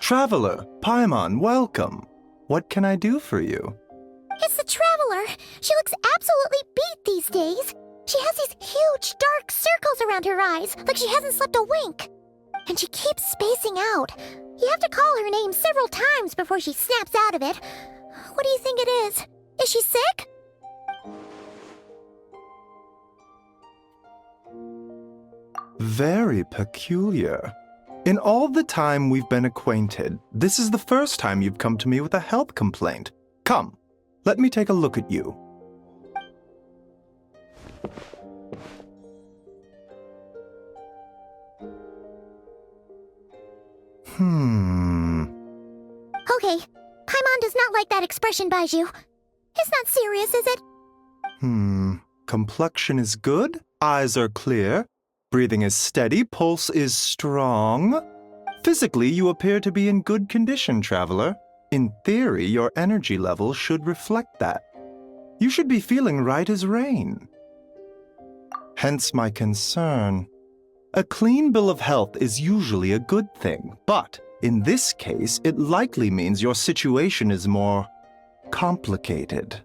Traveler, Paimon, welcome. What can I do for you? It's the Traveler. She looks absolutely beat these days. She has these huge dark circles around her eyes, like she hasn't slept a wink. And she keeps spacing out. You have to call her name several times before she snaps out of it. What do you think it is? Is she sick? Very peculiar. In all the time we've been acquainted, this is the first time you've come to me with a health complaint. Come, let me take a look at you. Okay, Paimon does not like that expression, Baiju. It's not serious, is it? Complexion is good, eyes are clear, breathing is steady, pulse is strong. Physically, you appear to be in good condition, Traveler. In theory, your energy level should reflect that. You should be feeling right as rain. Hence my concern. A clean bill of health is usually a good thing, but in this case, it likely means your situation is more complicated.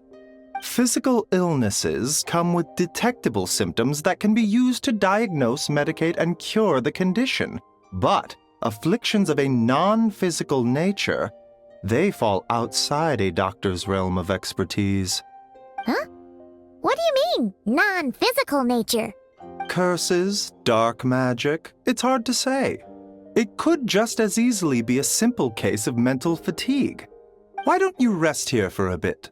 Physical illnesses come with detectable symptoms that can be used to diagnose, medicate, and cure the condition. But afflictions of a non-physical nature, they fall outside a doctor's realm of expertise. Huh? What do you mean, non-physical nature? Curses, dark magic, it's hard to say. It could just as easily be a simple case of mental fatigue. Why don't you rest here for a bit?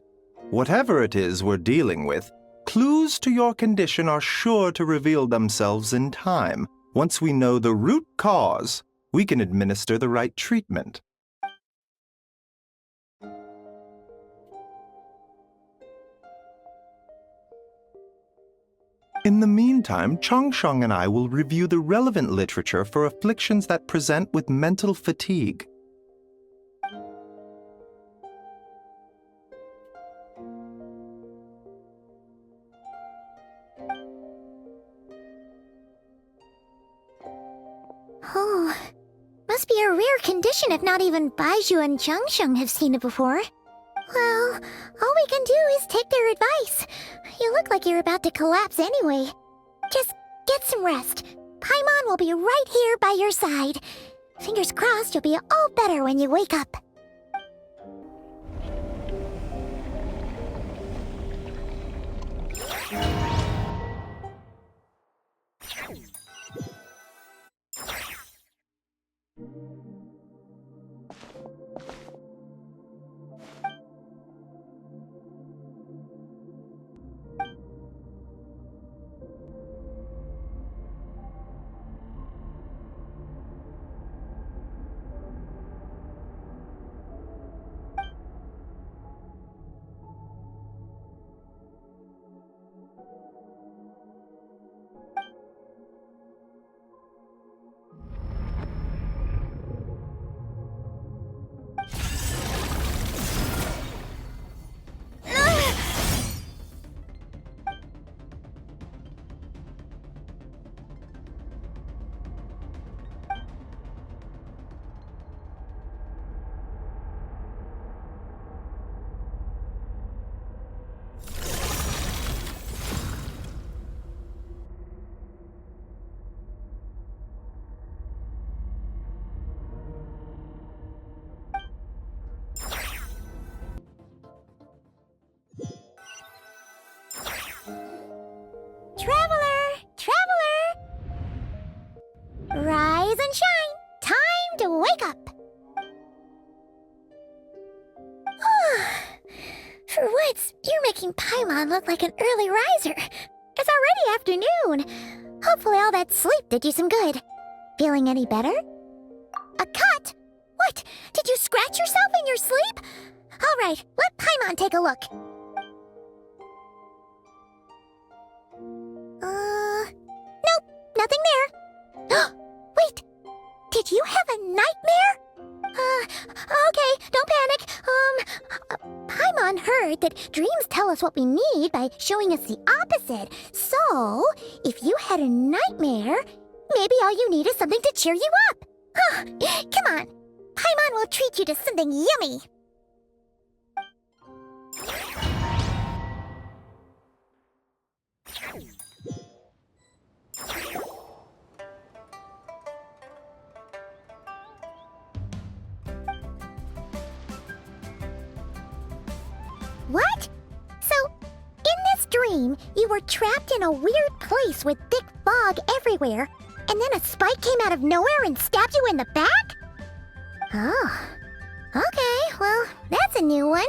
Whatever it is we're dealing with, clues to your condition are sure to reveal themselves in time. Once we know the root cause, we can administer the right treatment. In the meantime, Changsheng and I will review the relevant literature for afflictions that present with mental fatigue. Oh, must be a rare condition if not even Baiju and Changsheng have seen it before. Well, all we can do is take their advice. You look like you're about to collapse anyway. Just get some rest. Paimon will be right here by your side. Fingers crossed you'll be all better when you wake up. Rise and shine! Time to wake up! For once, you're making Paimon look like an early riser. It's already afternoon. Hopefully all that sleep did you some good. Feeling any better? A cut? What? Did you scratch yourself in your sleep? All right, let Paimon take a look. Nope, nothing there. Wait, did you have a nightmare? Okay, don't panic. Paimon heard that dreams tell us what we need by showing us the opposite. So, if you had a nightmare, maybe all you need is something to cheer you up. Come on, Paimon will treat you to something yummy! What? So, in this dream, you were trapped in a weird place with thick fog everywhere, and then a spike came out of nowhere and stabbed you in the back? Oh. Okay, well, that's a new one.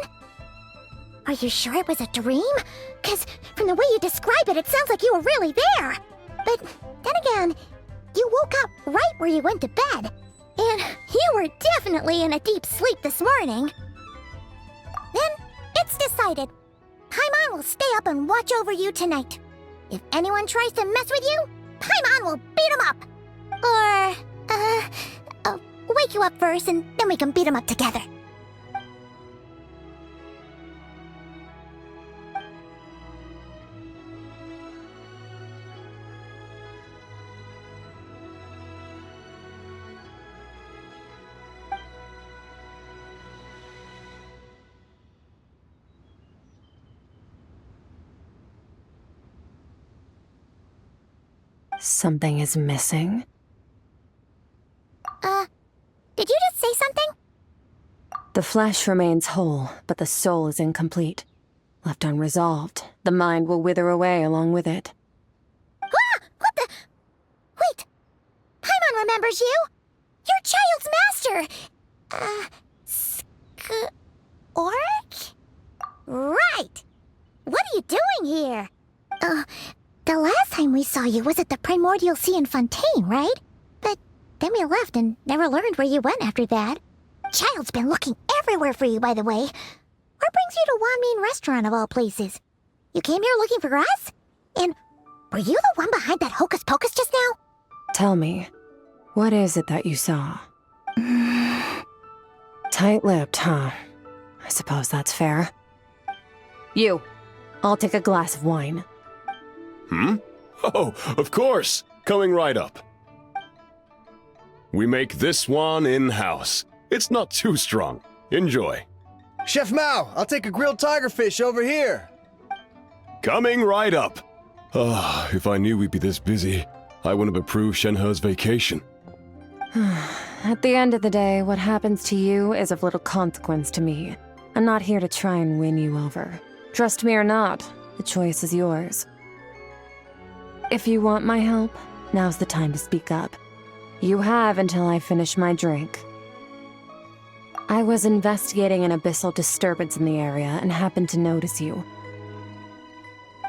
Are you sure it was a dream? 'Cause from the way you describe it, it sounds like you were really there. But then again, you woke up right where you went to bed. And you were definitely in a deep sleep this morning. Then, it's decided. Paimon will stay up and watch over you tonight. If anyone tries to mess with you, Paimon will beat him up. Or, wake you up first and then we can beat him up together. Something is missing? Did you just say something? The flesh remains whole, but the soul is incomplete. Left unresolved, the mind will wither away along with it. Ah! What the? Wait! Paimon remembers you! Your child's master! Skirk? Right! What are you doing here? The last time we saw you was at the Primordial Sea in Fontaine, right? But then we left and never learned where you went after that. Child's been looking everywhere for you, by the way. What brings you to Wanmean Restaurant of all places? You came here looking for us? And were you the one behind that hocus pocus just now? Tell me, what is it that you saw? Tight-lipped, huh? I suppose that's fair. You, I'll take a glass of wine. Oh, of course! Coming right up. We make this one in-house. It's not too strong. Enjoy. Chef Mao, I'll take a grilled tigerfish over here. Coming right up. If I knew we'd be this busy, I wouldn't have approved Shenhe's vacation. At the end of the day, what happens to you is of little consequence to me. I'm not here to try and win you over. Trust me or not, the choice is yours. If you want my help, now's the time to speak up. You have until I finish my drink. I was investigating an abyssal disturbance in the area and happened to notice you.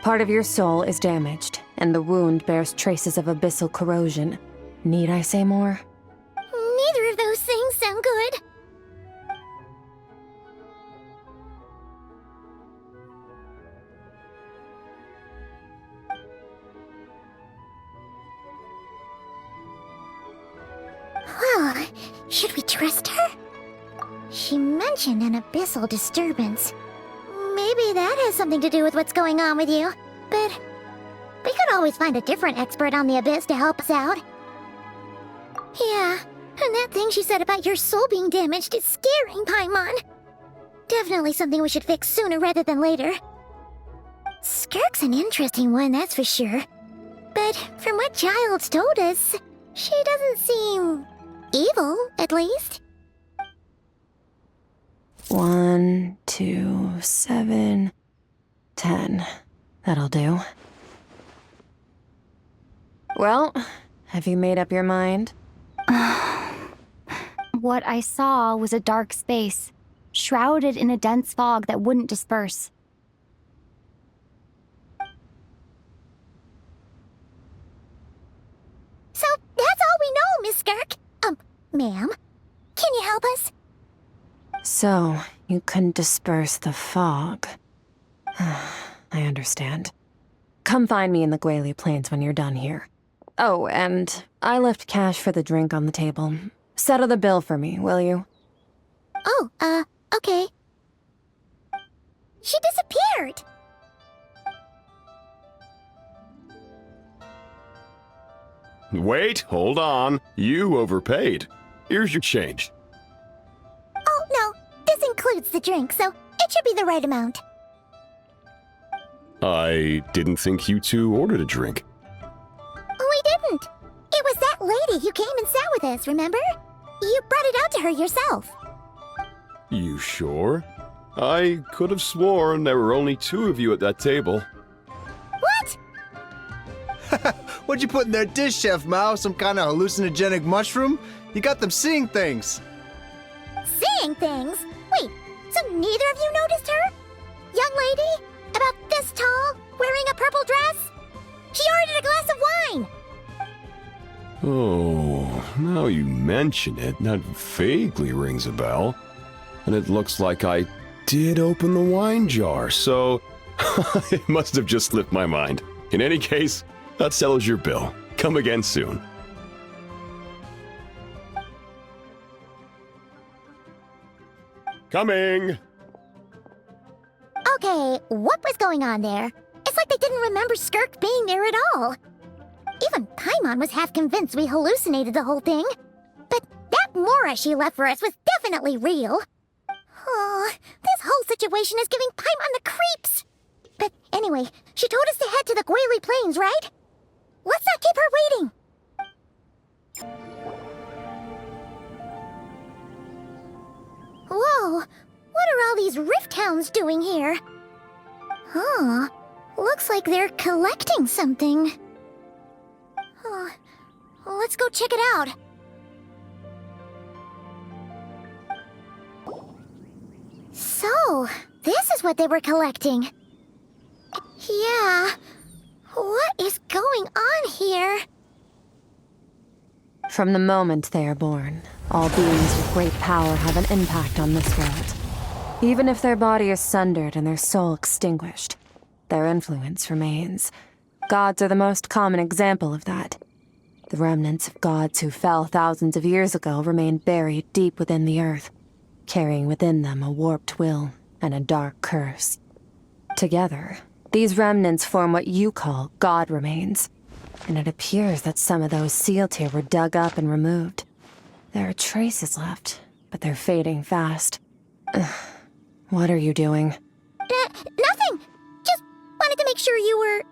Part of your soul is damaged, and the wound bears traces of abyssal corrosion. Need I say more? Neither of those things sound good. Well, should we trust her? She mentioned an abyssal disturbance. Maybe that has something to do with what's going on with you. But we could always find a different expert on the abyss to help us out. Yeah, and that thing she said about your soul being damaged is scaring, Paimon. Definitely something we should fix sooner rather than later. Skirk's an interesting one, that's for sure. But from what Childs told us, she doesn't seem evil, at least. 1, 2, 7, 10. That'll do. Well, have you made up your mind? What I saw was a dark space, shrouded in a dense fog that wouldn't disperse. So that's all we know, Miss Skirk. Ma'am, can you help us? So, you couldn't disperse the fog. I understand. Come find me in the Guili Plains when you're done here. Oh, and I left cash for the drink on the table. Settle the bill for me, will you? Oh, okay. She disappeared! Wait, hold on. You overpaid. Here's your change. includes the drink, so it should be the right amount. I didn't think you two ordered a drink. We didn't. It was that lady who came and sat with us, remember? You brought it out to her yourself. You sure? I could have sworn there were only 2 of you at that table. What? What'd you put in their dish, Chef Mao? Some kind of hallucinogenic mushroom? You got them seeing things. Seeing things? Wait, so neither of you noticed her? Young lady? About this tall, wearing a purple dress? She ordered a glass of wine! Oh, now you mention it, that vaguely rings a bell. And it looks like I did open the wine jar, so it must have just slipped my mind. In any case, that settles your bill. Come again soon. Coming! Okay, what was going on there? It's like they didn't remember Skirk being there at all. Even Paimon was half convinced we hallucinated the whole thing. But that Mora she left for us was definitely real. Oh, this whole situation is giving Paimon the creeps. But anyway, she told us to head to the Guili Plains, right? Let's not keep her waiting. Whoa, what are all these rift hounds doing here? Huh, looks like they're collecting something. Oh, let's go check it out. So, this is what they were collecting. Yeah, what is going on here? From the moment they are born, all beings with great power have an impact on this world. Even if their body is sundered and their soul extinguished, their influence remains. Gods are the most common example of that. The remnants of gods who fell thousands of years ago remain buried deep within the earth, carrying within them a warped will and a dark curse. Together, these remnants form what you call god remains, and it appears that some of those sealed here were dug up and removed. There are traces left, but they're fading fast. Ugh. What are you doing? Nothing! Just wanted to make sure you were,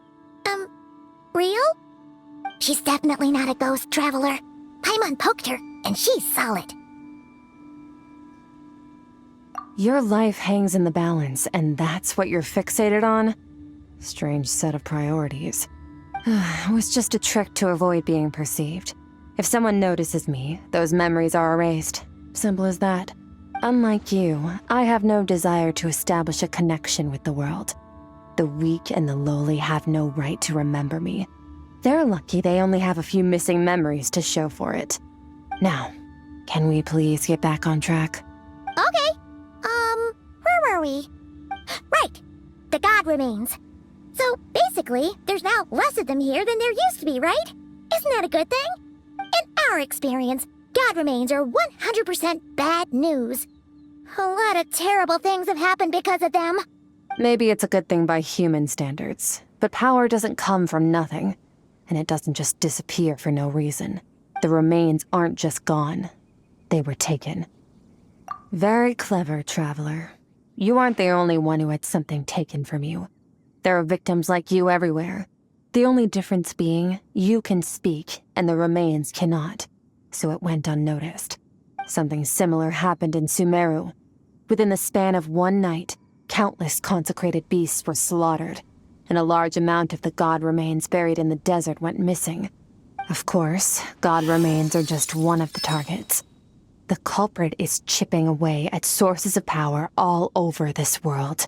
real? She's definitely not a ghost traveler. Paimon poked her, and she's solid. Your life hangs in the balance, and that's what you're fixated on? Strange set of priorities. It was just a trick to avoid being perceived. If someone notices me, those memories are erased. Simple as that. Unlike you, I have no desire to establish a connection with the world. The weak and the lowly have no right to remember me. They're lucky they only have a few missing memories to show for it. Now, can we please get back on track? Okay. Where were we? Right. The god remains. So, basically, there's now less of them here than there used to be, right? Isn't that a good thing? In our experience, god remains are 100% bad news. A lot of terrible things have happened because of them. Maybe it's a good thing by human standards, but power doesn't come from nothing, and it doesn't just disappear for no reason. The remains aren't just gone. They were taken. Very clever, traveler. You aren't the only one who had something taken from you. There are victims like you everywhere. The only difference being, you can speak, and the remains cannot. So it went unnoticed. Something similar happened in Sumeru. Within the span of one night, countless consecrated beasts were slaughtered, and a large amount of the god remains buried in the desert went missing. Of course, god remains are just one of the targets. The culprit is chipping away at sources of power all over this world,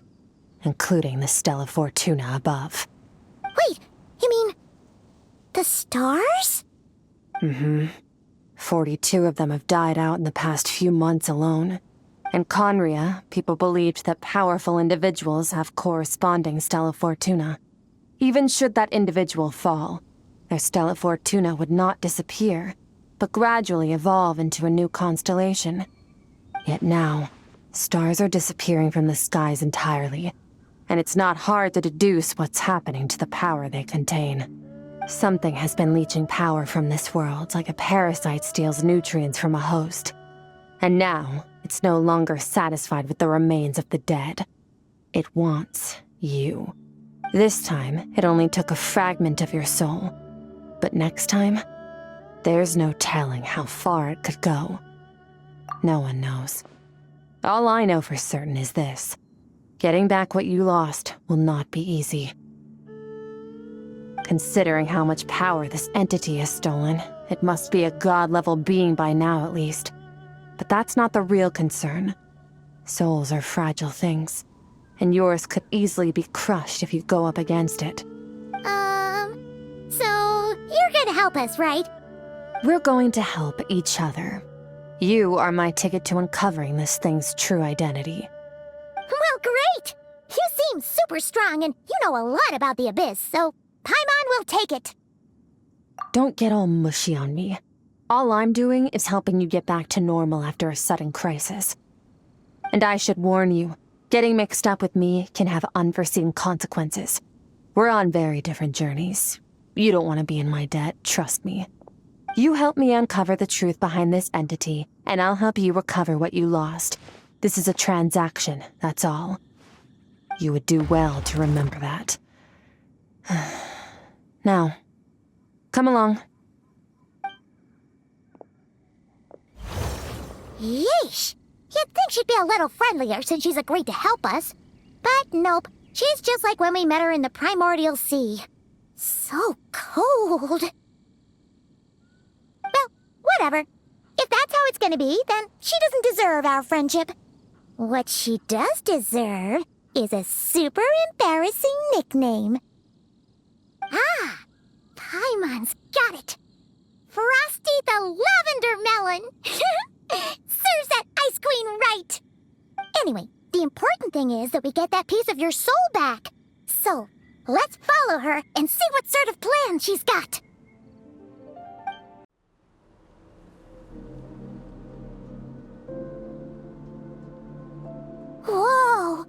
including the Stella Fortuna above. Wait, you mean... the stars? Mm-hmm. 42 of them have died out in the past few months alone. In Conria, people believed that powerful individuals have corresponding Stella Fortuna. Even should that individual fall, their Stella Fortuna would not disappear, but gradually evolve into a new constellation. Yet now, stars are disappearing from the skies entirely, and it's not hard to deduce what's happening to the power they contain. Something has been leeching power from this world like a parasite steals nutrients from a host. And now, It's no longer satisfied with the remains of the dead. It wants you. This time, it only took a fragment of your soul. But next time, there's no telling how far it could go. No one knows. All I know for certain is this. Getting back what you lost will not be easy. Considering how much power this entity has stolen, it must be a god-level being by now at least. But that's not the real concern. Souls are fragile things, and yours could easily be crushed if you go up against it. So you're gonna help us, right? We're going to help each other. You are my ticket to uncovering this thing's true identity. Well, great! You seem super strong and you know a lot about the Abyss, so Paimon will take it. Don't get all mushy on me. All I'm doing is helping you get back to normal after a sudden crisis. And I should warn you, getting mixed up with me can have unforeseen consequences. We're on very different journeys. You don't want to be in my debt, trust me. You help me uncover the truth behind this entity, and I'll help you recover what you lost. This is a transaction, that's all. You would do well to remember that. Now, come along. Yeesh! You'd think she'd be a little friendlier since she's agreed to help us. But nope, she's just like when we met her in the Primordial Sea. So cold. Well, whatever. If that's how it's gonna be, then she doesn't deserve our friendship. What she does deserve is a super embarrassing nickname. Ah, Paimon's got it. Frosty the Lavender Melon. Serves that Ice Queen right. Anyway, the important thing is that we get that piece of your soul back. So, let's follow her and see what sort of plan she's got. Whoa!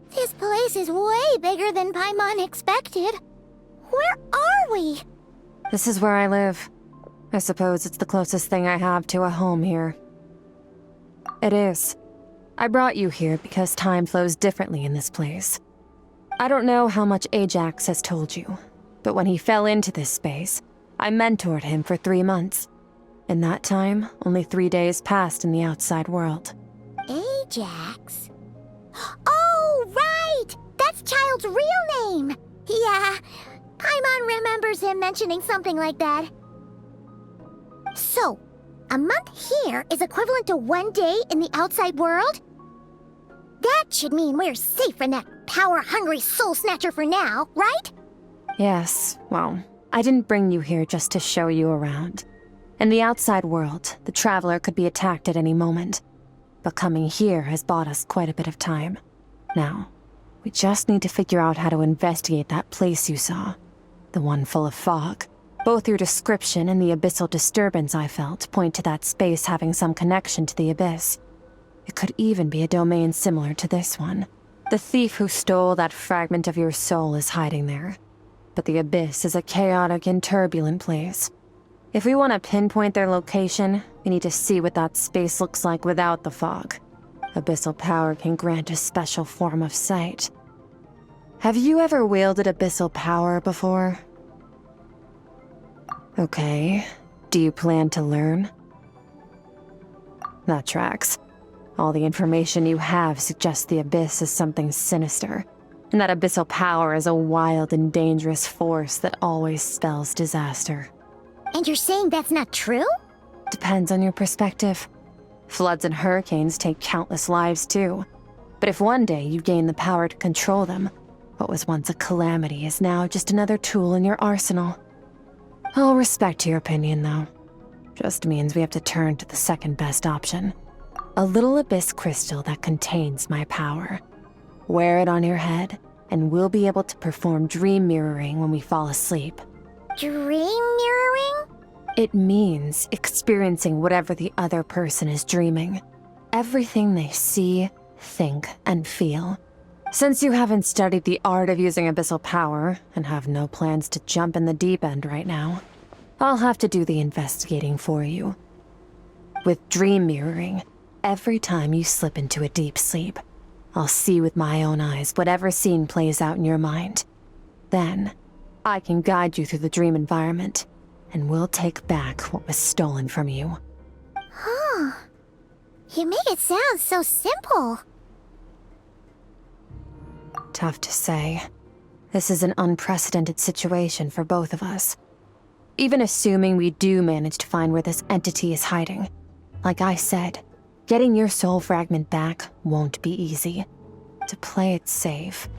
This place is way bigger than Paimon expected. Where are we? This is where I live. I suppose it's the closest thing I have to a home here. It is. I brought you here because time flows differently in this place. I don't know how much Ajax has told you, but when he fell into this space, I mentored him for 3 months. In that time, only 3 days passed in the outside world. Ajax? Oh, right! That's Child's real name! Yeah, Paimon remembers him mentioning something like that. So, a month here is equivalent to 1 day in the outside world? That should mean we're safe from that power-hungry soul snatcher for now, right? Yes, well, I didn't bring you here just to show you around. In the outside world, the Traveler could be attacked at any moment. But coming here has bought us quite a bit of time. Now, we just need to figure out how to investigate that place you saw. The one full of fog. Both your description and the abyssal disturbance I felt point to that space having some connection to the Abyss. It could even be a domain similar to this one. The thief who stole that fragment of your soul is hiding there. But the Abyss is a chaotic and turbulent place. If we want to pinpoint their location, we need to see what that space looks like without the fog. Abyssal power can grant a special form of sight. Have you ever wielded abyssal power before? Okay. Do you plan to learn? That tracks. All the information you have suggests the Abyss is something sinister, and that abyssal power is a wild and dangerous force that always spells disaster. And you're saying that's not true? Depends on your perspective. Floods and hurricanes take countless lives too. But if one day you gain the power to control them, what was once a calamity is now just another tool in your arsenal. I'll respect your opinion, though. Just means we have to turn to the second best option. A little abyss crystal that contains my power. Wear it on your head, and we'll be able to perform dream mirroring when we fall asleep. Dream mirroring? It means experiencing whatever the other person is dreaming. Everything they see, think, and feel. Since you haven't studied the art of using abyssal power, and have no plans to jump in the deep end right now, I'll have to do the investigating for you. With dream mirroring, every time you slip into a deep sleep. I'll see with my own eyes whatever scene plays out in your mind. Then, I can guide you through the dream environment, and we'll take back what was stolen from you. Huh. You make it sound so simple. Tough to say. This is an unprecedented situation for both of us. Even assuming we do manage to find where this entity is hiding, like I said, getting your soul fragment back won't be easy. To play it safe,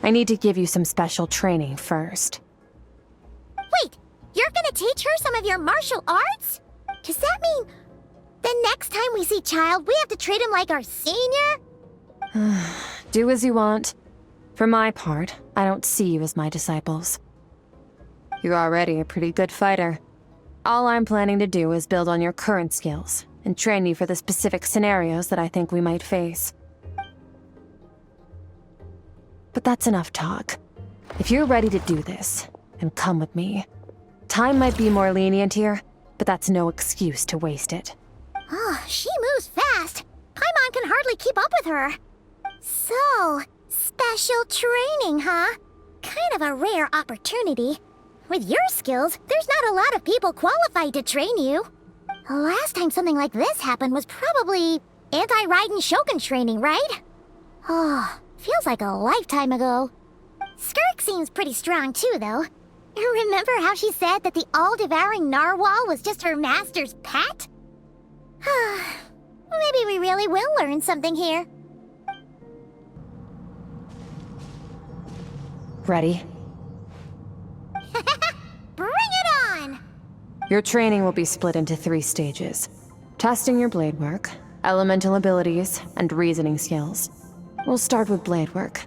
I need to give you some special training first. Wait, you're gonna teach her some of your martial arts? Does that mean the next time we see Child, we have to treat him like our senior? Do as you want. For my part, I don't see you as my disciples. You're already a pretty good fighter. All I'm planning to do is build on your current skills and train you for the specific scenarios that I think we might face. But that's enough talk. If you're ready to do this, then come with me. Time might be more lenient here, but that's no excuse to waste it. Oh, she moves fast. Paimon can hardly keep up with her. So, special training, huh? Kind of a rare opportunity. With your skills, there's not a lot of people qualified to train you. The last time something like this happened was probably anti-Raiden Shogun training, right? Oh, feels like a lifetime ago. Skirk seems pretty strong too, though. Remember how she said that the all-devouring narwhal was just her master's pet? Maybe we really will learn something here. Ready? Bring it on! Your training will be split into 3 stages. Testing your blade work, elemental abilities, and reasoning skills. We'll start with blade work.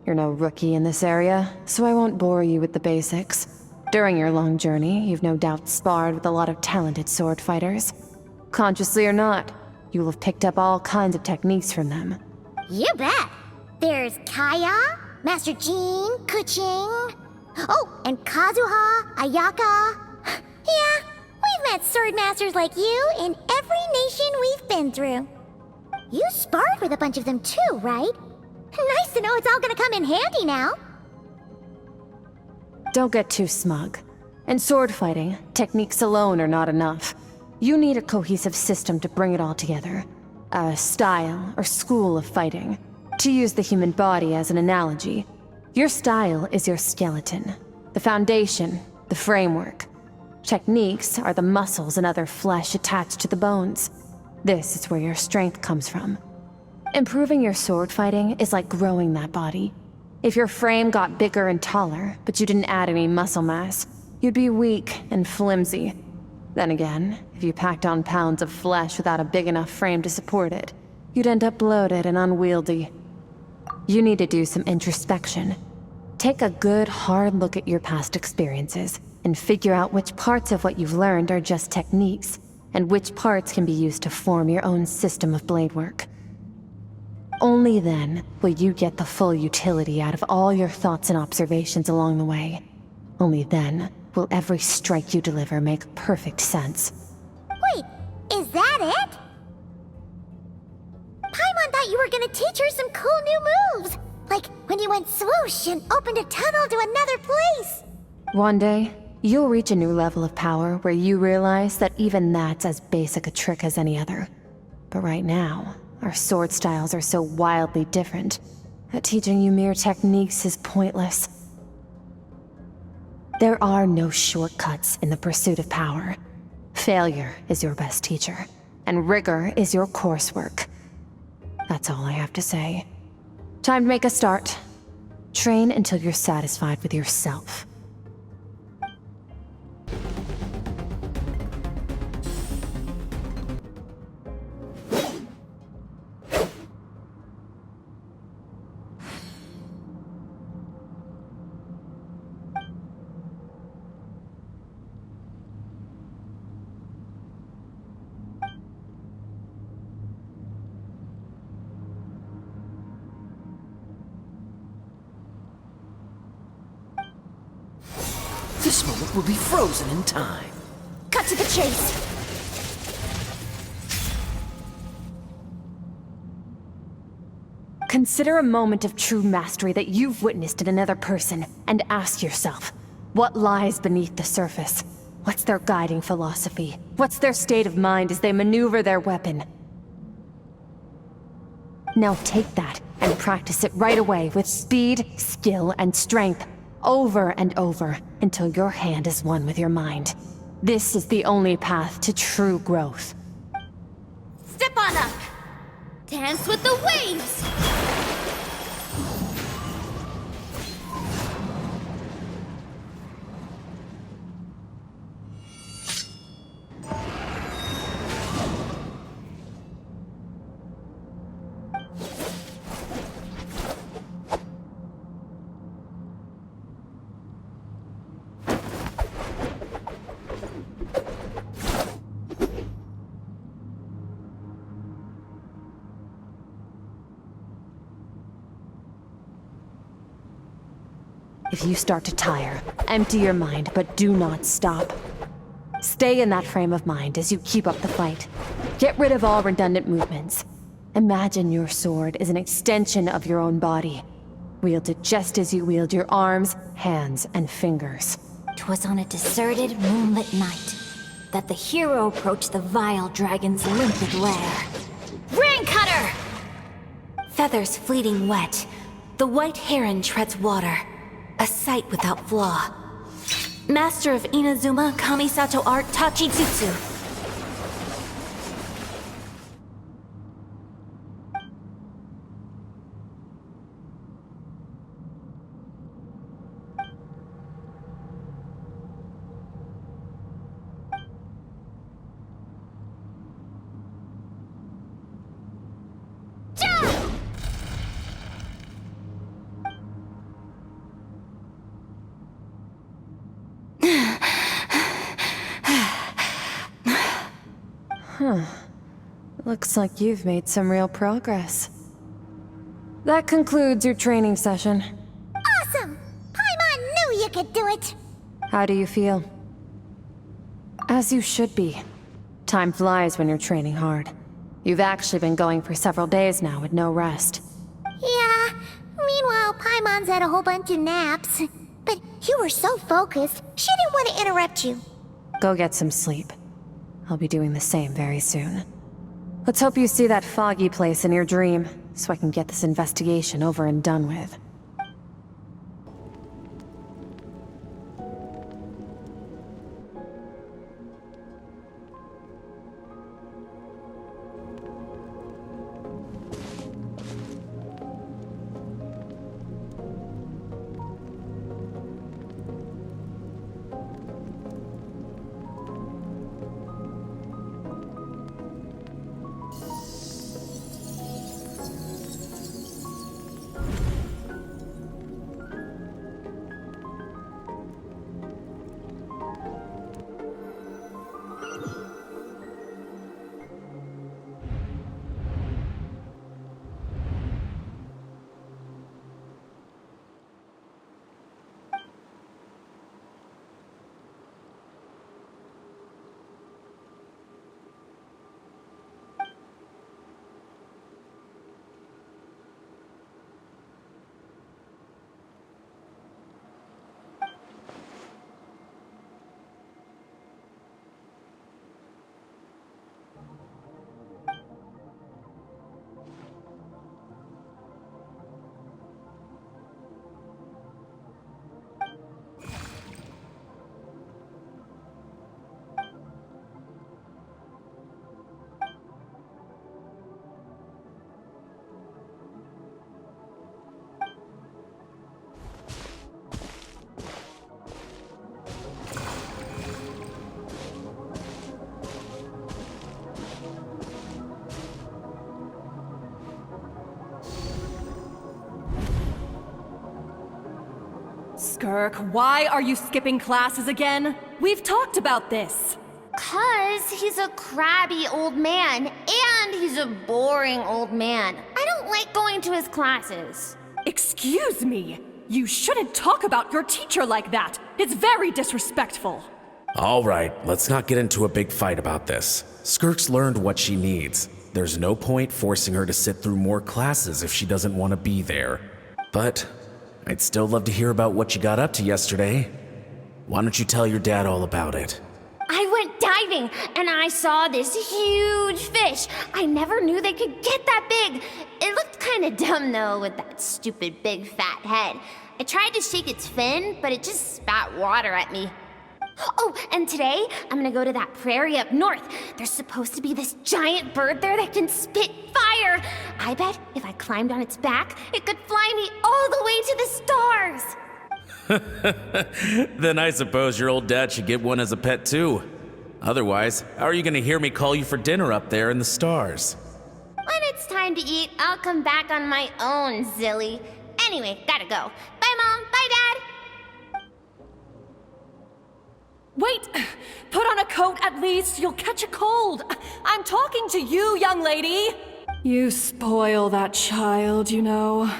You're no rookie in this area, so I won't bore you with the basics. During your long journey, you've no doubt sparred with a lot of talented sword fighters. Consciously or not, you'll have picked up all kinds of techniques from them. You bet! There's Kaya, Master Jean, Kuching... Oh, and Kazuha, Ayaka... Yeah, we've met sword masters like you in every nation we've been through. You sparred with a bunch of them too, right? Nice to know it's all gonna come in handy now. Don't get too smug. In sword fighting, techniques alone are not enough. You need a cohesive system to bring it all together. A style or school of fighting. To use the human body as an analogy, your style is your skeleton, the foundation, the framework. Techniques are the muscles and other flesh attached to the bones. This is where your strength comes from. Improving your sword fighting is like growing that body. If your frame got bigger and taller, but you didn't add any muscle mass, you'd be weak and flimsy. Then again, if you packed on pounds of flesh without a big enough frame to support it, you'd end up bloated and unwieldy. You need to do some introspection. Take a good, hard look at your past experiences and figure out which parts of what you've learned are just techniques, and which parts can be used to form your own system of blade work. Only then will you get the full utility out of all your thoughts and observations along the way. Only then will every strike you deliver make perfect sense. Wait, is that it? Paimon thought you were gonna teach her some cool new moves. Like when you went swoosh and opened a tunnel to another place. One day, you'll reach a new level of power where you realize that even that's as basic a trick as any other. But right now, our sword styles are so wildly different that teaching you mere techniques is pointless. There are no shortcuts in the pursuit of power. Failure is your best teacher, and rigor is your coursework. That's all I have to say. Time to make a start. Train until you're satisfied with yourself. This moment will be frozen in time. Cut to the chase. Consider a moment of true mastery that you've witnessed in another person, and ask yourself, what lies beneath the surface? What's their guiding philosophy? What's their state of mind as they maneuver their weapon? Now take that and practice it right away with speed, skill, and strength, over and over, until your hand is one with your mind. This is the only path to true growth. Step on up! Dance with the waves! If you start to tire, empty your mind, but do not stop. Stay in that frame of mind as you keep up the fight. Get rid of all redundant movements. Imagine your sword is an extension of your own body. Wield it just as you wield your arms, hands, and fingers. 'Twas on a deserted, moonlit night that the hero approached the vile dragon's limpid lair. Rain Cutter! Feathers fleeting wet, the white heron treads water. A sight without flaw. Master of Inazuma Kamisato art Tachijutsu. Looks like you've made some real progress. That concludes your training session. Awesome! Paimon knew you could do it! How do you feel? As you should be. Time flies when you're training hard. You've actually been going for several days now with no rest. Yeah, meanwhile Paimon's had a whole bunch of naps. But you were so focused, she didn't want to interrupt you. Go get some sleep. I'll be doing the same very soon. Let's hope you see that foggy place in your dream, so I can get this investigation over and done with. Skirk, why are you skipping classes again? We've talked about this. 'Cause he's a crabby old man, and he's a boring old man. I don't like going to his classes. Excuse me! You shouldn't talk about your teacher like that! It's very disrespectful! Alright, let's not get into a big fight about this. Skirk's learned what she needs. there's no point forcing her to sit through more classes if she doesn't want to be there. But I'd still love to hear about what you got up to yesterday. Why don't you tell your dad all about it? I went diving and I saw this huge fish. I never knew they could get that big. It looked kind of dumb though with that stupid big fat head. I tried to shake its fin, but it just spat water at me. Oh, and today I'm gonna go to that prairie up north. There's supposed to be this giant bird there that can spit fire. I bet if I climbed on its back, it could fly me all the way to the stars. Then I suppose your old dad should get one as a pet too. Otherwise, how are you gonna hear me call you for dinner up there in the stars? When it's time to eat, I'll come back on my own, Zilly. Anyway, gotta go. Bye, Mom. Bye, Dad. Wait! Put on a coat at least. You'll catch a cold. I'm talking to you, young lady. You spoil that child, you know.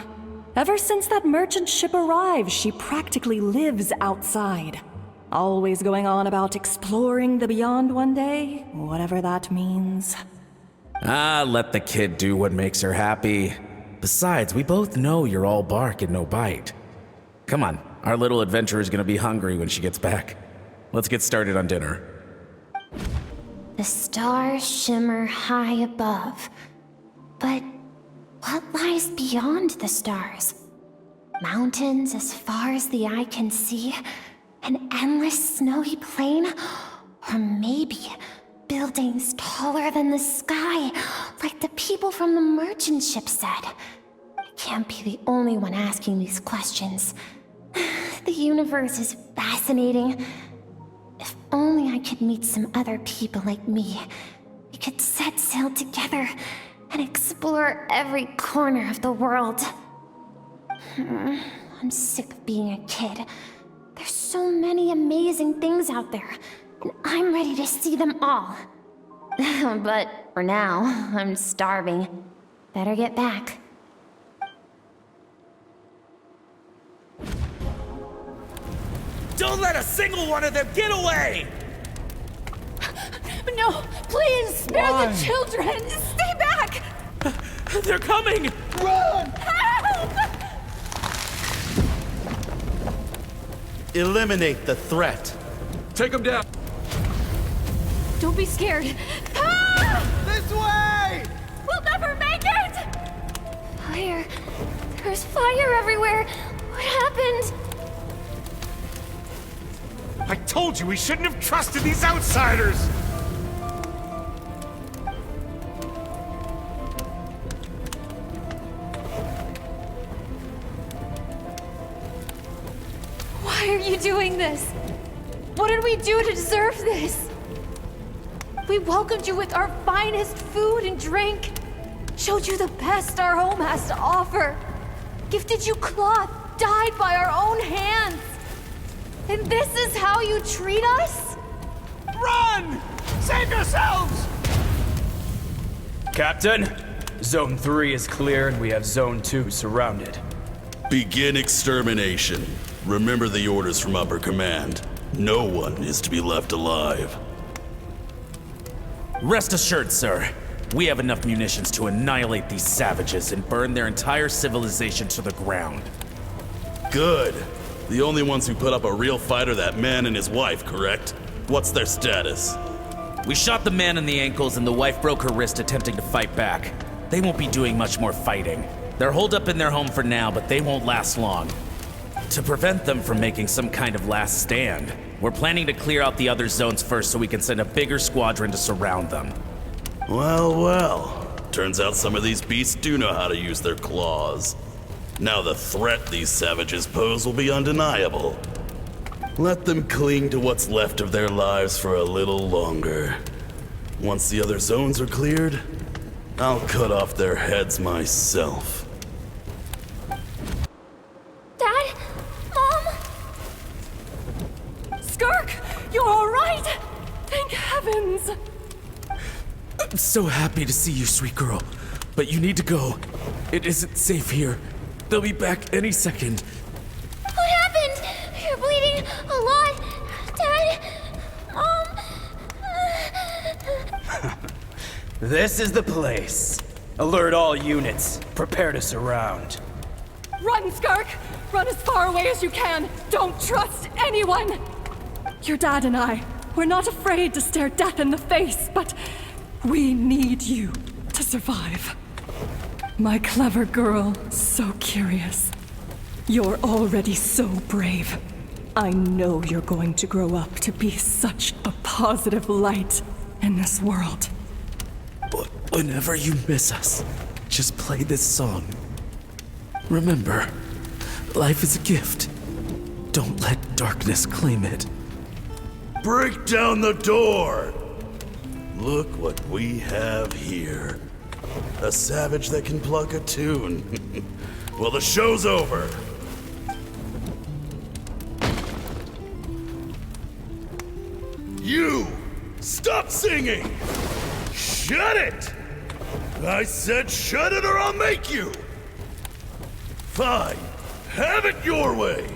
Ever since that merchant ship arrived, she practically lives outside. Always going on about exploring the beyond one day, whatever that means. Let the kid do what makes her happy. Besides, we both know you're all bark and no bite. Come on, our little adventurer's gonna be hungry when she gets back. Let's get started on dinner. The stars shimmer high above. But what lies beyond the stars? Mountains as far as the eye can see? An endless snowy plain? Or maybe buildings taller than the sky, like the people from the merchant ship said? I can't be the only one asking these questions. The universe is fascinating. If only I could meet some other people like me. We could set sail together and explore every corner of the world. I'm sick of being a kid. There's so many amazing things out there, and I'm ready to see them all. But for now, I'm starving. Better get back. Don't let a single one of them get away! No, please, spare the children! Stay back! They're coming! Run! Help! Eliminate the threat. Take them down! Don't be scared. Ah! This way! We'll never make it! Fire. There's fire everywhere. What happened? I told you we shouldn't have trusted these outsiders! Why are you doing this? What did we do to deserve this? We welcomed you with our finest food and drink, showed you the best our home has to offer, gifted you cloth dyed by our own hands. And this is how you treat us? Run! Save yourselves! Captain, Zone 3 is clear and we have Zone 2 surrounded. Begin extermination. Remember the orders from Upper Command. No one is to be left alive. Rest assured, sir. We have enough munitions to annihilate these savages and burn their entire civilization to the ground. Good. The only ones who put up a real fight are that man and his wife, correct? What's their status? We shot the man in the ankles and the wife broke her wrist attempting to fight back. They won't be doing much more fighting. They're holed up in their home for now, but they won't last long. To prevent them from making some kind of last stand, we're planning to clear out the other zones first so we can send a bigger squadron to surround them. Well, well. Turns out some of these beasts do know how to use their claws. Now the threat these savages pose will be undeniable. Let them cling to what's left of their lives for a little longer. Once the other zones are cleared, I'll cut off their heads myself. Dad? Mom? Skirk, you're all right? Thank heavens. I'm so happy to see you, sweet girl. But you need to go. It isn't safe here. They'll be back any second. What happened? You're bleeding a lot. Dad? Mom? This is the place. Alert all units. Prepare to surround. Run, Skirk! Run as far away as you can! Don't trust anyone! Your dad and I, we're not afraid to stare death in the face, but we need you to survive. My clever girl, so curious. You're already so brave. I know you're going to grow up to be such a positive light in this world. Whenever you miss us, just play this song. Remember, life is a gift. Don't let darkness claim it. Break down the door! Look what we have here. A savage that can pluck a tune. Well, the show's over. You! Stop singing! Shut it! I said shut it or I'll make you! Fine. Have it your way!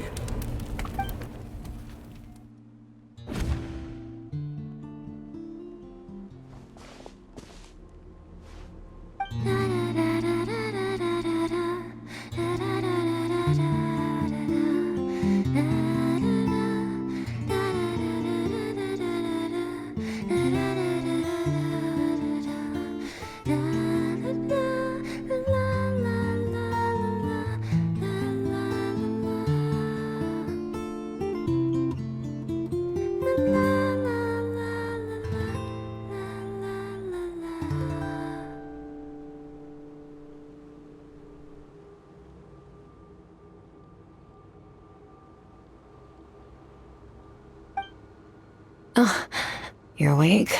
Oh, you're awake?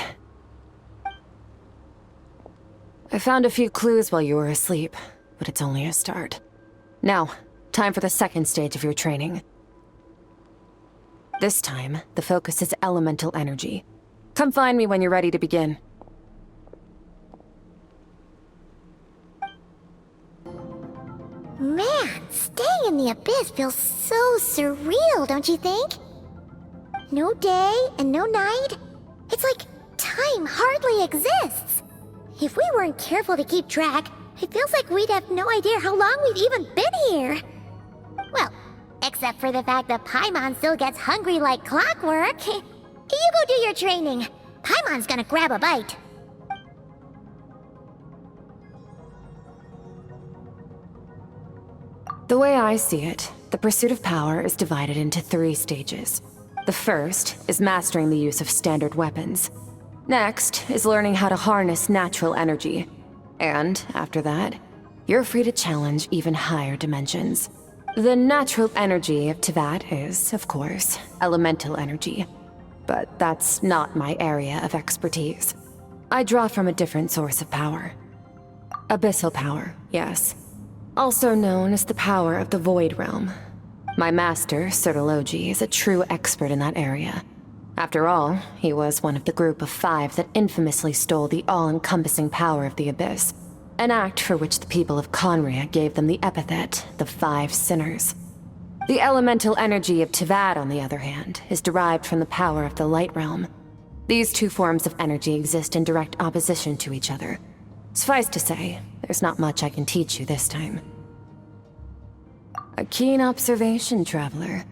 I found a few clues while you were asleep, but it's only a start. Now, time for the second stage of your training. This time, the focus is elemental energy. Come find me when you're ready to begin. Man, staying in the abyss feels so surreal, don't you think? No day and no night. It's like time hardly exists. If we weren't careful to keep track, it feels like we'd have no idea how long we've even been here. Well, except for the fact that Paimon still gets hungry like clockwork. You go do your training. Paimon's gonna grab a bite. The way I see it, the pursuit of power is divided into 3 stages. The first is mastering the use of standard weapons. Next is learning how to harness natural energy. And after that, you're free to challenge even higher dimensions. The natural energy of Teyvat is, of course, elemental energy. But that's not my area of expertise. I draw from a different source of power. Abyssal power, yes. Also known as the power of the Void Realm. My master, Sertologi, is a true expert in that area. After all, he was one of the group of 5 that infamously stole the all-encompassing power of the Abyss, an act for which the people of Conria gave them the epithet, the 5 Sinners. The elemental energy of Teyvat, on the other hand, is derived from the power of the Light Realm. These 2 forms of energy exist in direct opposition to each other. Suffice to say, there's not much I can teach you this time. A keen observation, traveler.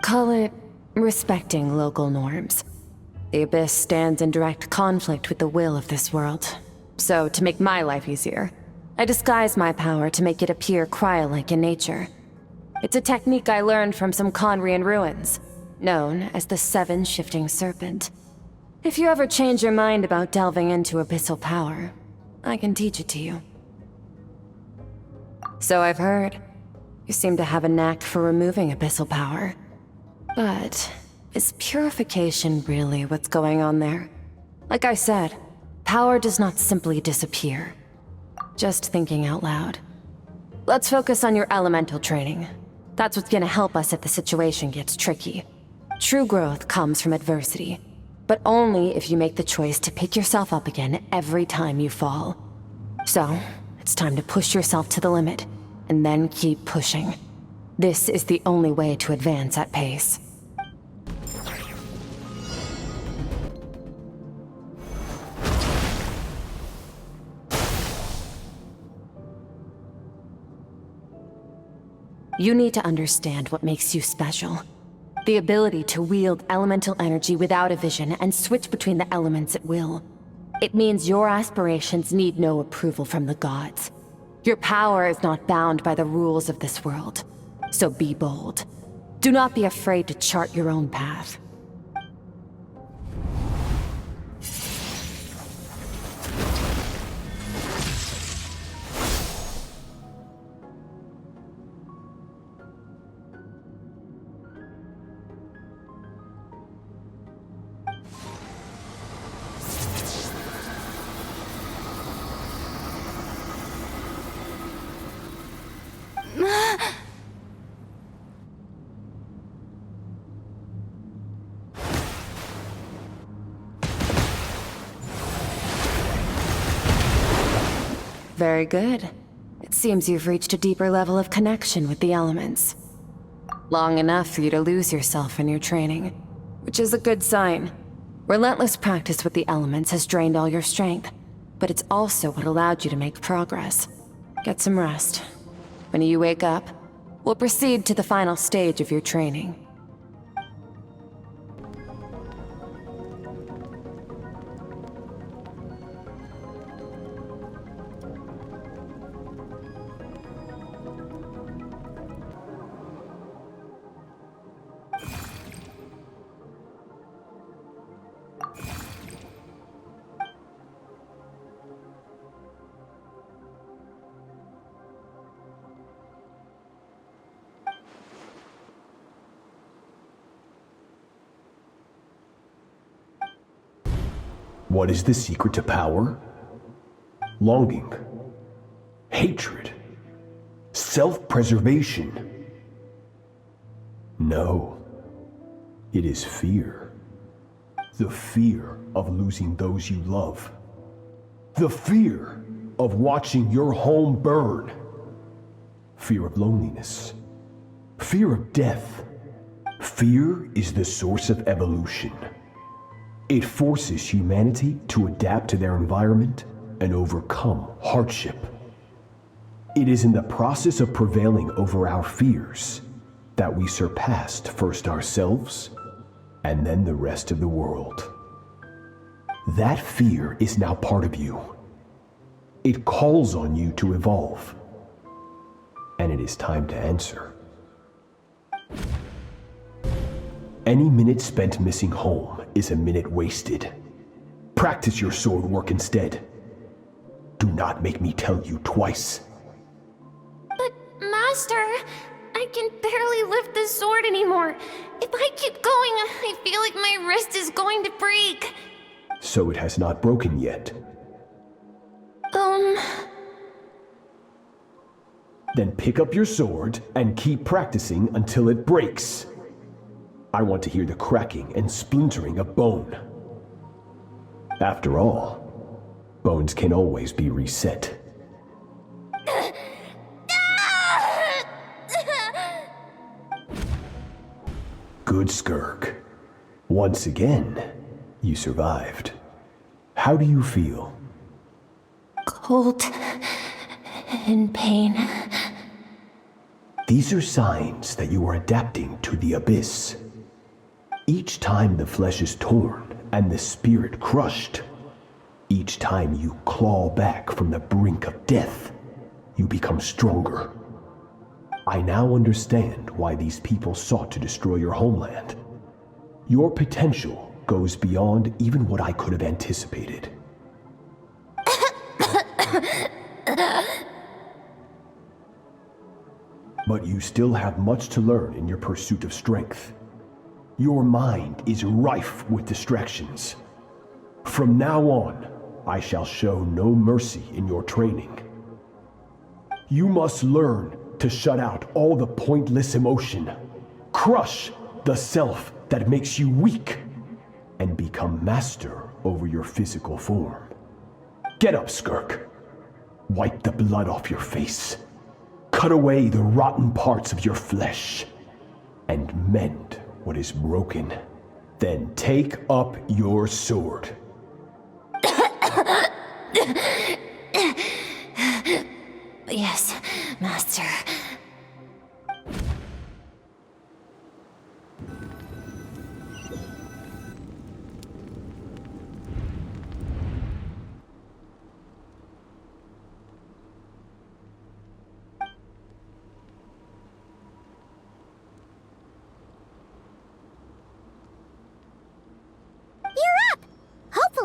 Call it respecting local norms. The Abyss stands in direct conflict with the will of this world. So, to make my life easier, I disguise my power to make it appear cryo-like in nature. It's a technique I learned from some Conrian ruins, known as the 7 Shifting Serpent. If you ever change your mind about delving into abyssal power, I can teach it to you. So I've heard. You seem to have a knack for removing abyssal power. But is purification really what's going on there? Like I said, power does not simply disappear. Just thinking out loud. Let's focus on your elemental training. That's what's gonna help us if the situation gets tricky. True growth comes from adversity, but only if you make the choice to pick yourself up again every time you fall. So, it's time to push yourself to the limit, and then keep pushing. This is the only way to advance at pace. You need to understand what makes you special. The ability to wield elemental energy without a vision and switch between the elements at will. It means your aspirations need no approval from the gods. Your power is not bound by the rules of this world. So be bold. Do not be afraid to chart your own path. Very good. It seems you've reached a deeper level of connection with the elements. Long enough for you to lose yourself in your training, which is a good sign. Relentless practice with the elements has drained all your strength, but it's also what allowed you to make progress. Get some rest. When you wake up, we'll proceed to the final stage of your training. What is the secret to power? Longing, hatred, self-preservation. No, it is fear. The fear of losing those you love. The fear of watching your home burn. Fear of loneliness. Fear of death. Fear is the source of evolution. It forces humanity to adapt to their environment and overcome hardship. It is in the process of prevailing over our fears that we surpassed first ourselves and then the rest of the world. That fear is now part of you. It calls on you to evolve. And it is time to answer. Any minute spent missing home is a minute wasted. Practice your sword work instead. Do not make me tell you twice. But, Master, I can barely lift the sword anymore. If I keep going, I feel like my wrist is going to break. So it has not broken yet. Then pick up your sword and keep practicing until it breaks. I want to hear the cracking and splintering of bone. After all, bones can always be reset. Good, Skirk. Once again, you survived. How do you feel? Cold and pain. These are signs that you are adapting to the abyss. Each time the flesh is torn and the spirit crushed, each time you claw back from the brink of death, you become stronger. I now understand why these people sought to destroy your homeland. Your potential goes beyond even what I could have anticipated. But you still have much to learn in your pursuit of strength. Your mind is rife with distractions. From now on, I shall show no mercy in your training. You must learn to shut out all the pointless emotion, crush the self that makes you weak, and become master over your physical form. Get up, Skirk. Wipe the blood off your face. Cut away the rotten parts of your flesh, and mend what is broken. Then take up your sword. Yes, Master.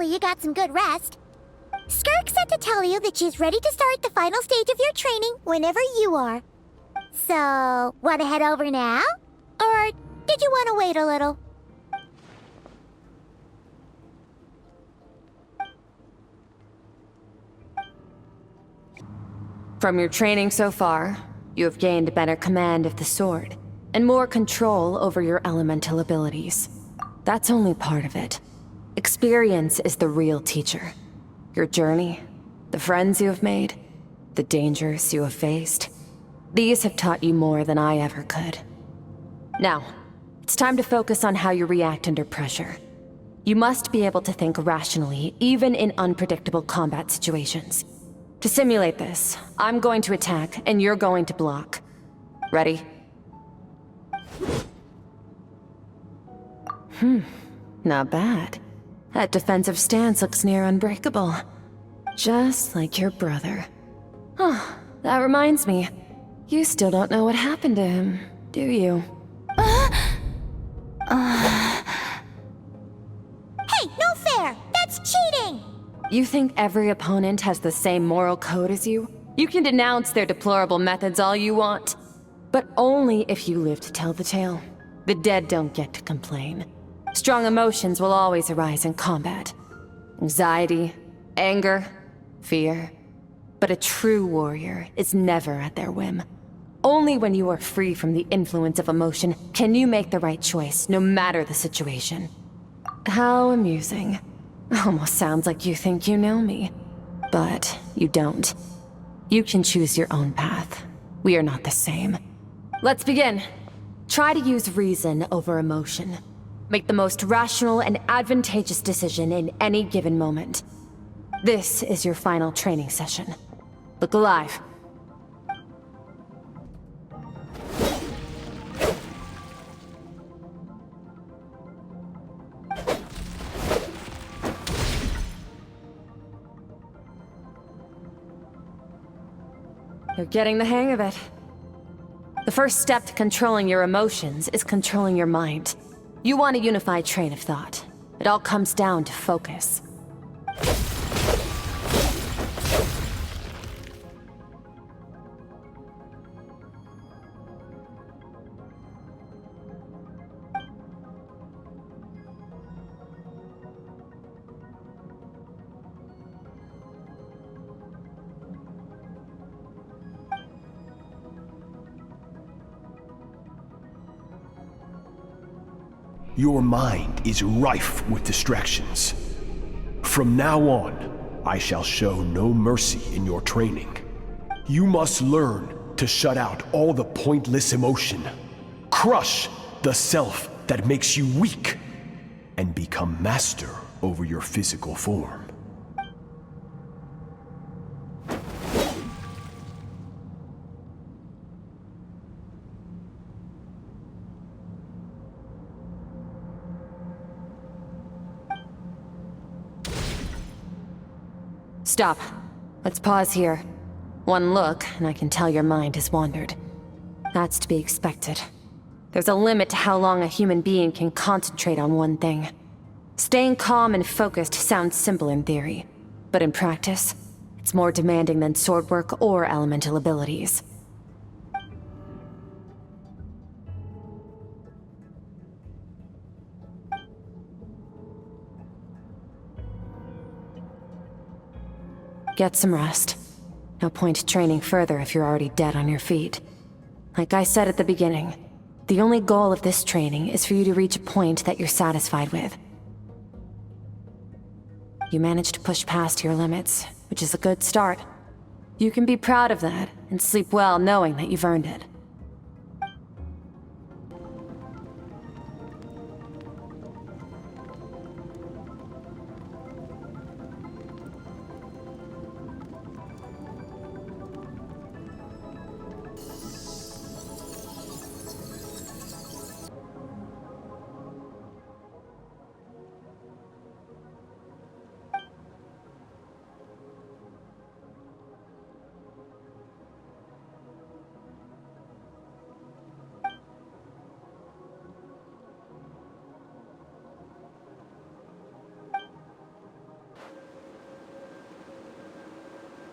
hopefully you got some good rest. Skirk said to tell you that she's ready to start the final stage of your training whenever you are. So, want to head over now? Or did you want to wait a little? From your training so far, you have gained better command of the sword, and more control over your elemental abilities. That's only part of it. Experience is the real teacher. Your journey, the friends you have made, the dangers you have faced. These have taught you more than I ever could. Now, it's time to focus on how you react under pressure. You must be able to think rationally, even in unpredictable combat situations. To simulate this, I'm going to attack, and you're going to block. Ready? Not bad. That defensive stance looks near unbreakable. Just like your brother. Oh, that reminds me. You still don't know what happened to him, do you? Hey, no fair! That's cheating! You think every opponent has the same moral code as you? You can denounce their deplorable methods all you want. But only if you live to tell the tale. The dead don't get to complain. Strong emotions will always arise in combat. Anxiety, anger, fear. But a true warrior is never at their whim. Only when you are free from the influence of emotion can you make the right choice, no matter the situation. How amusing. Almost sounds like you think you know me. But you don't. You can choose your own path. We are not the same. Let's begin. Try to use reason over emotion. Make the most rational and advantageous decision in any given moment. This is your final training session. Look alive. You're getting the hang of it. The first step to controlling your emotions is controlling your mind. You want a unified train of thought. It all comes down to focus. Your mind is rife with distractions. From now on, I shall show no mercy in your training. You must learn to shut out all the pointless emotion, crush the self that makes you weak, and become master over your physical form. Stop. Let's pause here. One look, and I can tell your mind has wandered. That's to be expected. There's a limit to how long a human being can concentrate on one thing. Staying calm and focused sounds simple in theory, but in practice, it's more demanding than sword work or elemental abilities. Get some rest. No point training further if you're already dead on your feet. Like I said at the beginning, the only goal of this training is for you to reach a point that you're satisfied with. You managed to push past your limits, which is a good start. You can be proud of that, and sleep well knowing that you've earned it.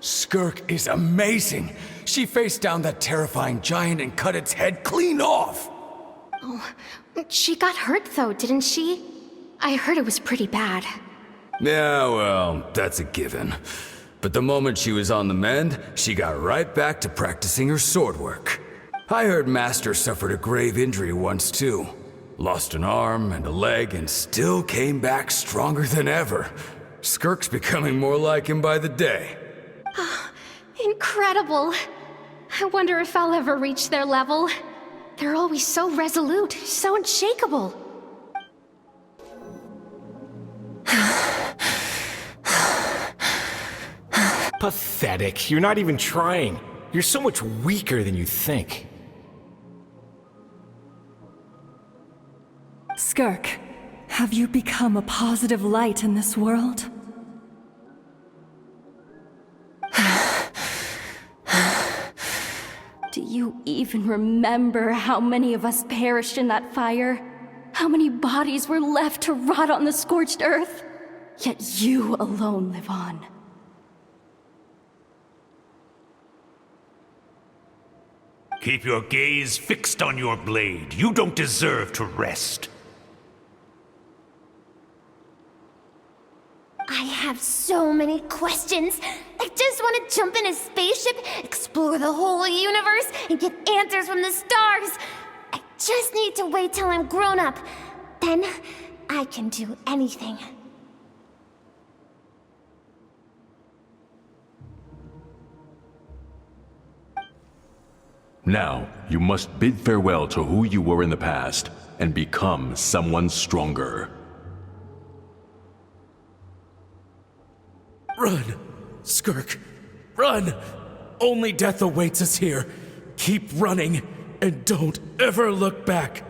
Skirk is amazing. She faced down that terrifying giant and cut its head clean off. Oh, she got hurt though, didn't she? I heard it was pretty bad. Yeah, well, that's a given. But the moment she was on the mend, she got right back to practicing her sword work. I heard Master suffered a grave injury once too. Lost an arm and a leg and still came back stronger than ever. Skirk's becoming more like him by the day. Incredible. I wonder if I'll ever reach their level. They're always so resolute, so unshakable. Pathetic. You're not even trying. You're so much weaker than you think. Skirk, have you become a positive light in this world? Do you even remember how many of us perished in that fire? How many bodies were left to rot on the scorched earth? Yet you alone live on. Keep your gaze fixed on your blade. You don't deserve to rest. I have so many questions. I just want to jump in a spaceship, explore the whole universe, and get answers from the stars. I just need to wait till I'm grown up. Then I can do anything. Now, you must bid farewell to who you were in the past and become someone stronger. Run, Skirk, run! Only death awaits us here. Keep running, and don't ever look back.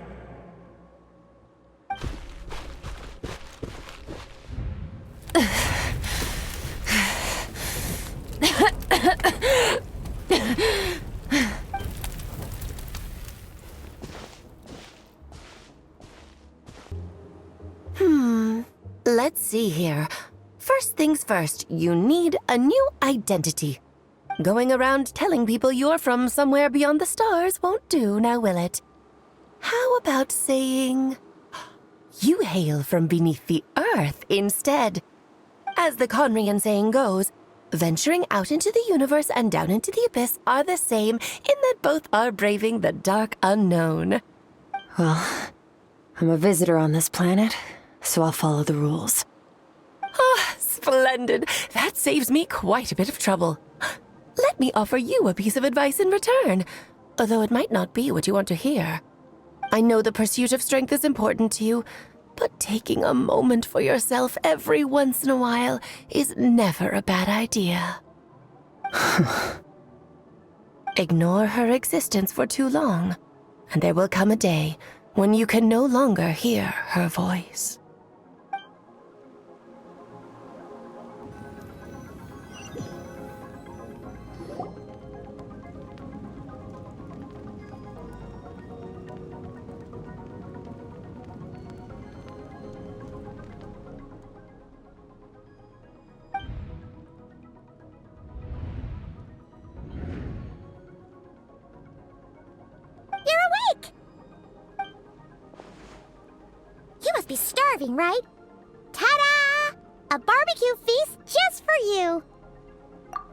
Let's see here. First things first, you need a new identity. Going around telling people you're from somewhere beyond the stars won't do, now will it? How about saying you hail from beneath the earth instead? As the Conrian saying goes, venturing out into the universe and down into the abyss are the same in that both are braving the dark unknown. Well, I'm a visitor on this planet, so I'll follow the rules. Ah, splendid. That saves me quite a bit of trouble. Let me offer you a piece of advice in return, although it might not be what you want to hear. I know the pursuit of strength is important to you, but taking a moment for yourself every once in a while is never a bad idea. Ignore her existence for too long, and there will come a day when you can no longer hear her voice. You must be starving, right? Ta-da! A barbecue feast just for you!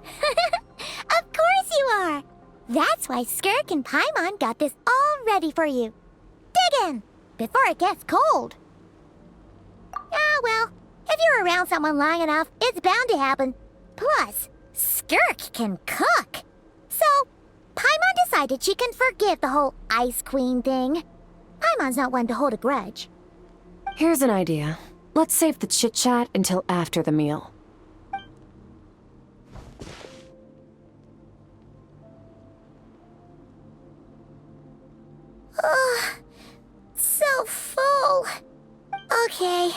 Of course you are! That's why Skirk and Paimon got this all ready for you. Dig in, before it gets cold. Ah, well, if you're around someone long enough, it's bound to happen. Plus, Skirk can cook. So, Paimon decided she can forgive the whole Ice Queen thing. Paimon's not one to hold a grudge. Here's an idea. Let's save the chit-chat until after the meal. Ugh, so full. Okay,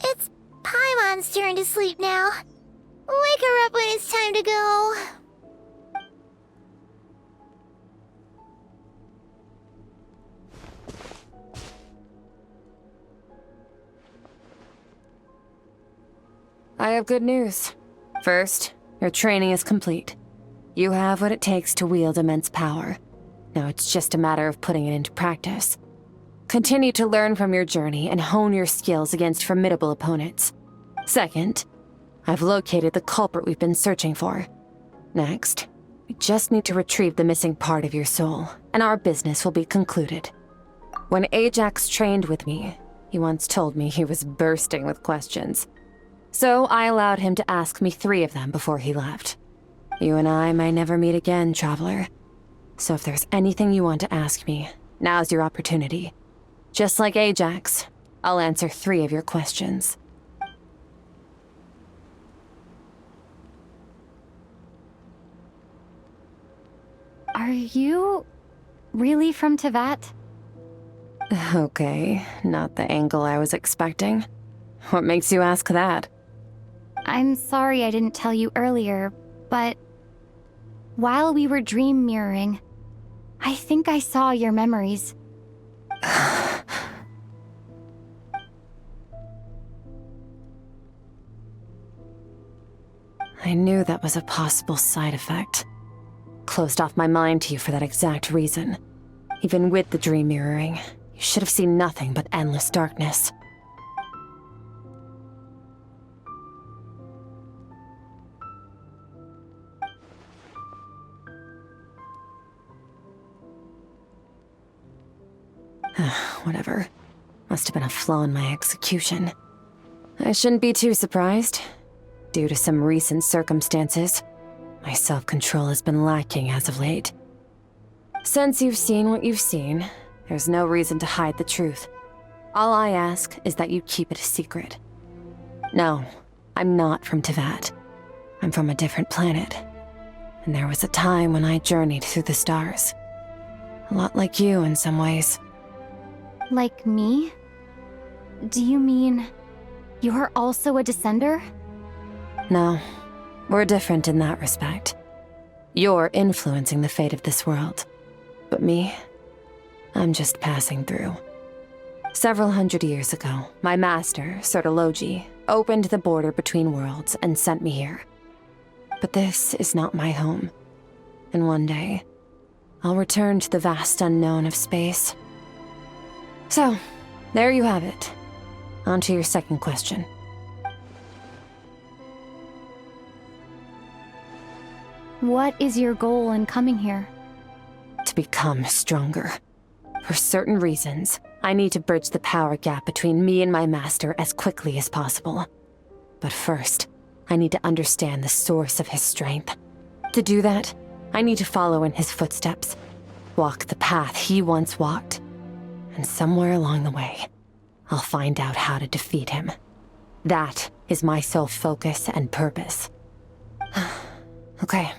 it's Paimon's turn to sleep now. Wake her up when it's time to go. I have good news. First, Your training is complete. You have what it takes to wield immense power. Now it's just a matter of putting it into practice. Continue to learn from your journey and hone your skills against formidable opponents. Second, I've located the culprit we've been searching for. Next, we just need to retrieve the missing part of your soul, and our business will be concluded. When Ajax trained with me, he once told me he was bursting with questions. So I allowed him to ask me 3 of them before he left. You and I may never meet again, Traveler. So if there's anything you want to ask me, now's your opportunity. Just like Ajax, I'll answer 3 of your questions. Are you really from Teyvat? Okay, not the angle I was expecting. What makes you ask that? I'm sorry I didn't tell you earlier, but while we were dream mirroring, I think I saw your memories. I knew that was a possible side effect. Closed off my mind to you for that exact reason. Even with the dream mirroring, you should have seen nothing but endless darkness. Whatever. Must have been a flaw in my execution. I shouldn't be too surprised. Due to some recent circumstances, my self-control has been lacking as of late. Since you've seen what you've seen, there's no reason to hide the truth. All I ask is that you keep it a secret. No, I'm not from Teyvat. I'm from a different planet. And there was a time when I journeyed through the stars. A lot like you in some ways. Like me? Do you mean you're also a descender? No, we're different in that respect. You're influencing the fate of this world. But me, I'm just passing through. Several hundred years ago, my master, Sertologi, opened the border between worlds and sent me here. But this is not my home. And one day, I'll return to the vast unknown of space. So, there you have it. On to your second question. What is your goal in coming here? To become stronger. For certain reasons, I need to bridge the power gap between me and my master as quickly as possible. But first, I need to understand the source of his strength. To do that, I need to follow in his footsteps, walk the path he once walked. And somewhere along the way, I'll find out how to defeat him. That is my sole focus and purpose. Okay.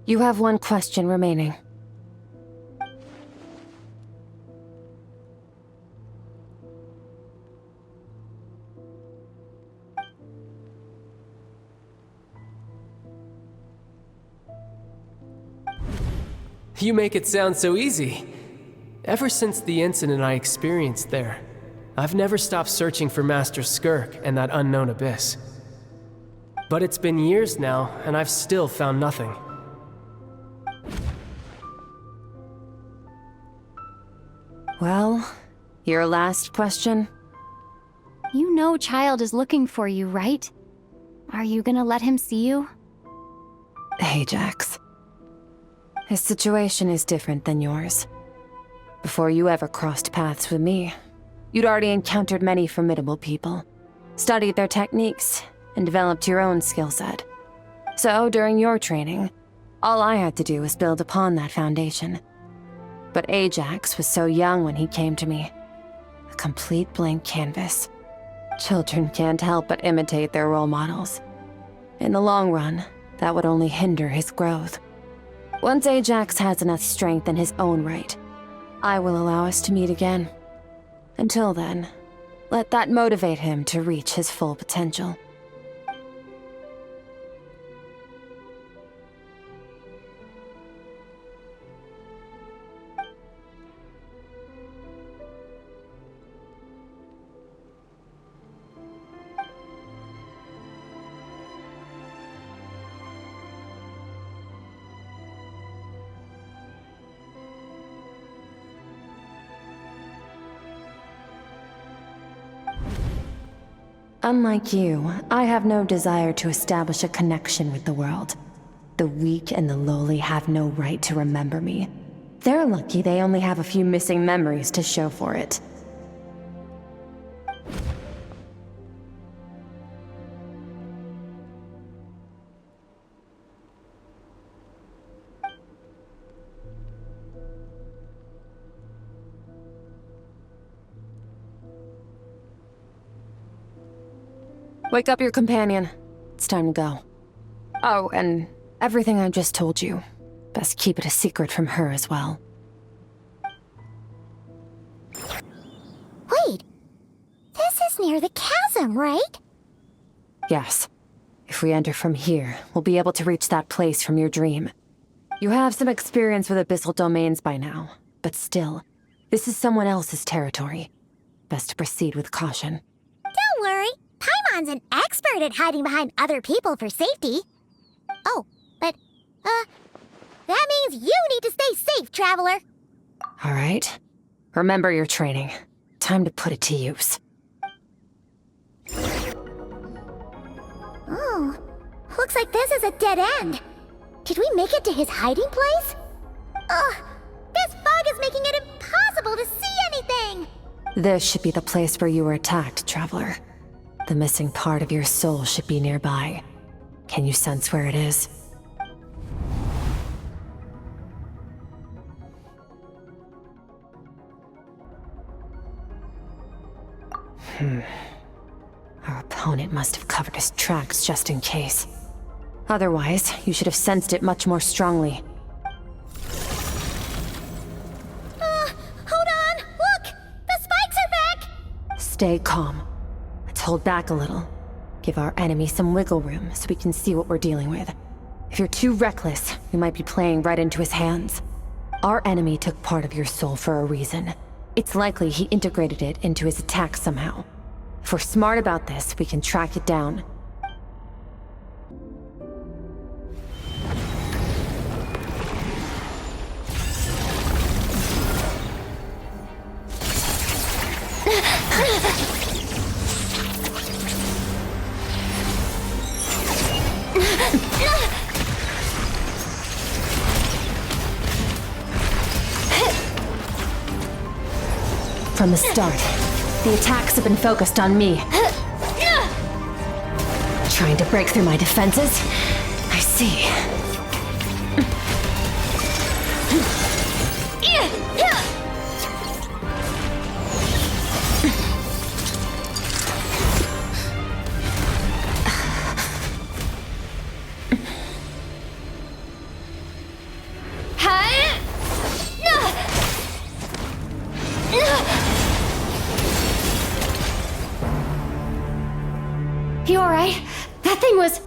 You have one question remaining. You make it sound so easy. Ever since the incident I experienced there, I've never stopped searching for Master Skirk and that unknown abyss. But it's been years now, and I've still found nothing. Well, your last question? You know Child is looking for you, right? Are you gonna let him see you? Ajax. His situation is different than yours. Before you ever crossed paths with me, you'd already encountered many formidable people, studied their techniques, and developed your own skill set. So, during your training, all I had to do was build upon that foundation. But Ajax was so young when he came to me. A complete blank canvas. Children can't help but imitate their role models. In the long run, that would only hinder his growth. Once Ajax has enough strength in his own right, I will allow us to meet again. Until then, let that motivate him to reach his full potential. Unlike you, I have no desire to establish a connection with the world. The weak and the lowly have no right to remember me. They're lucky they only have a few missing memories to show for it. Wake up your companion. It's time to go. Oh, and everything I just told you. Best keep it a secret from her as well. Wait. This is near the chasm, right? Yes. If we enter from here, we'll be able to reach that place from your dream. You have some experience with abyssal domains by now, but still, this is someone else's territory. Best to proceed with caution. Don't worry. Paimon's an expert at hiding behind other people for safety. Oh, but, that means you need to stay safe, Traveler. All right. Remember your training. Time to put it to use. Oh, looks like this is a dead end. Did we make it to his hiding place? Ugh, this fog is making it impossible to see anything! This should be the place where you were attacked, Traveler. The missing part of your soul should be nearby. Can you sense where it is? Our opponent must have covered his tracks just in case. Otherwise, you should have sensed it much more strongly. Hold on! Look! The spikes are back! Stay calm. Let's hold back a little. Give our enemy some wiggle room so we can see what we're dealing with. If you're too reckless, we might be playing right into his hands. Our enemy took part of your soul for a reason. It's likely he integrated it into his attack somehow. If we're smart about this, we can track it down. From the start, the attacks have been focused on me. Trying to break through my defenses? I see. You alright? That thing was...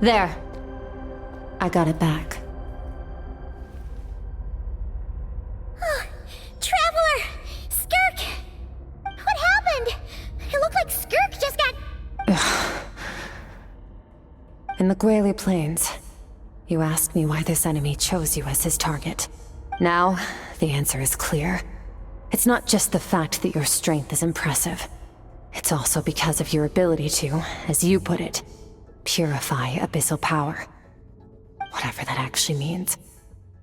There. I got it back. Traveler! Skirk! What happened? It looked like Skirk just got... In the Guili Plains, you asked me why this enemy chose you as his target. Now, the answer is clear. It's not just the fact that your strength is impressive. It's also because of your ability to, as you put it, purify abyssal power. Whatever that actually means.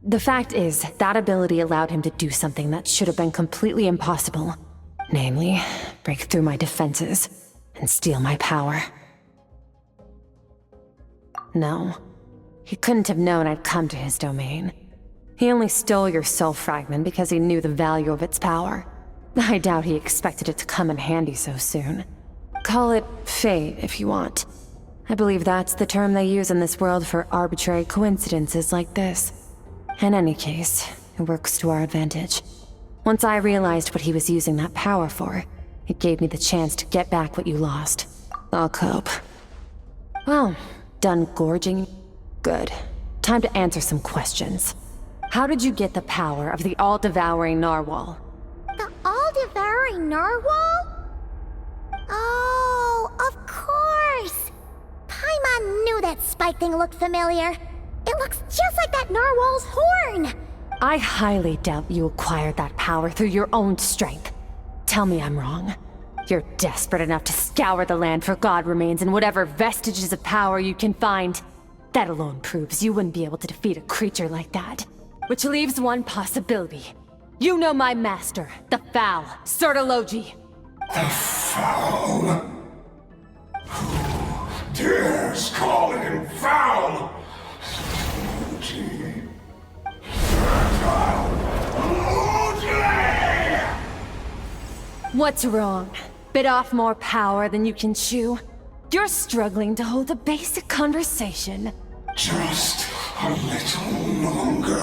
The fact is, that ability allowed him to do something that should have been completely impossible. Namely, break through my defenses and steal my power. No, he couldn't have known I'd come to his domain. He only stole your soul fragment because he knew the value of its power. I doubt he expected it to come in handy so soon. Call it fate if you want. I believe that's the term they use in this world for arbitrary coincidences like this. In any case, it works to our advantage. Once I realized what he was using that power for, it gave me the chance to get back what you lost. I'll cope. Well, done gorging? Good. Time to answer some questions. How did you get the power of the all-devouring narwhal? The all-devouring narwhal? spike thing looked familiar. It looks just like that narwhal's horn! I highly doubt you acquired that power through your own strength. Tell me I'm wrong. You're desperate enough to scour the land for god remains and whatever vestiges of power you can find. That alone proves you wouldn't be able to defeat a creature like that. Which leaves one possibility. You know my master, the Foul, Sertologi. The Foul? Who dares call him foul? What's wrong? Bit off more power than you can chew? You're struggling to hold a basic conversation. Just a little longer.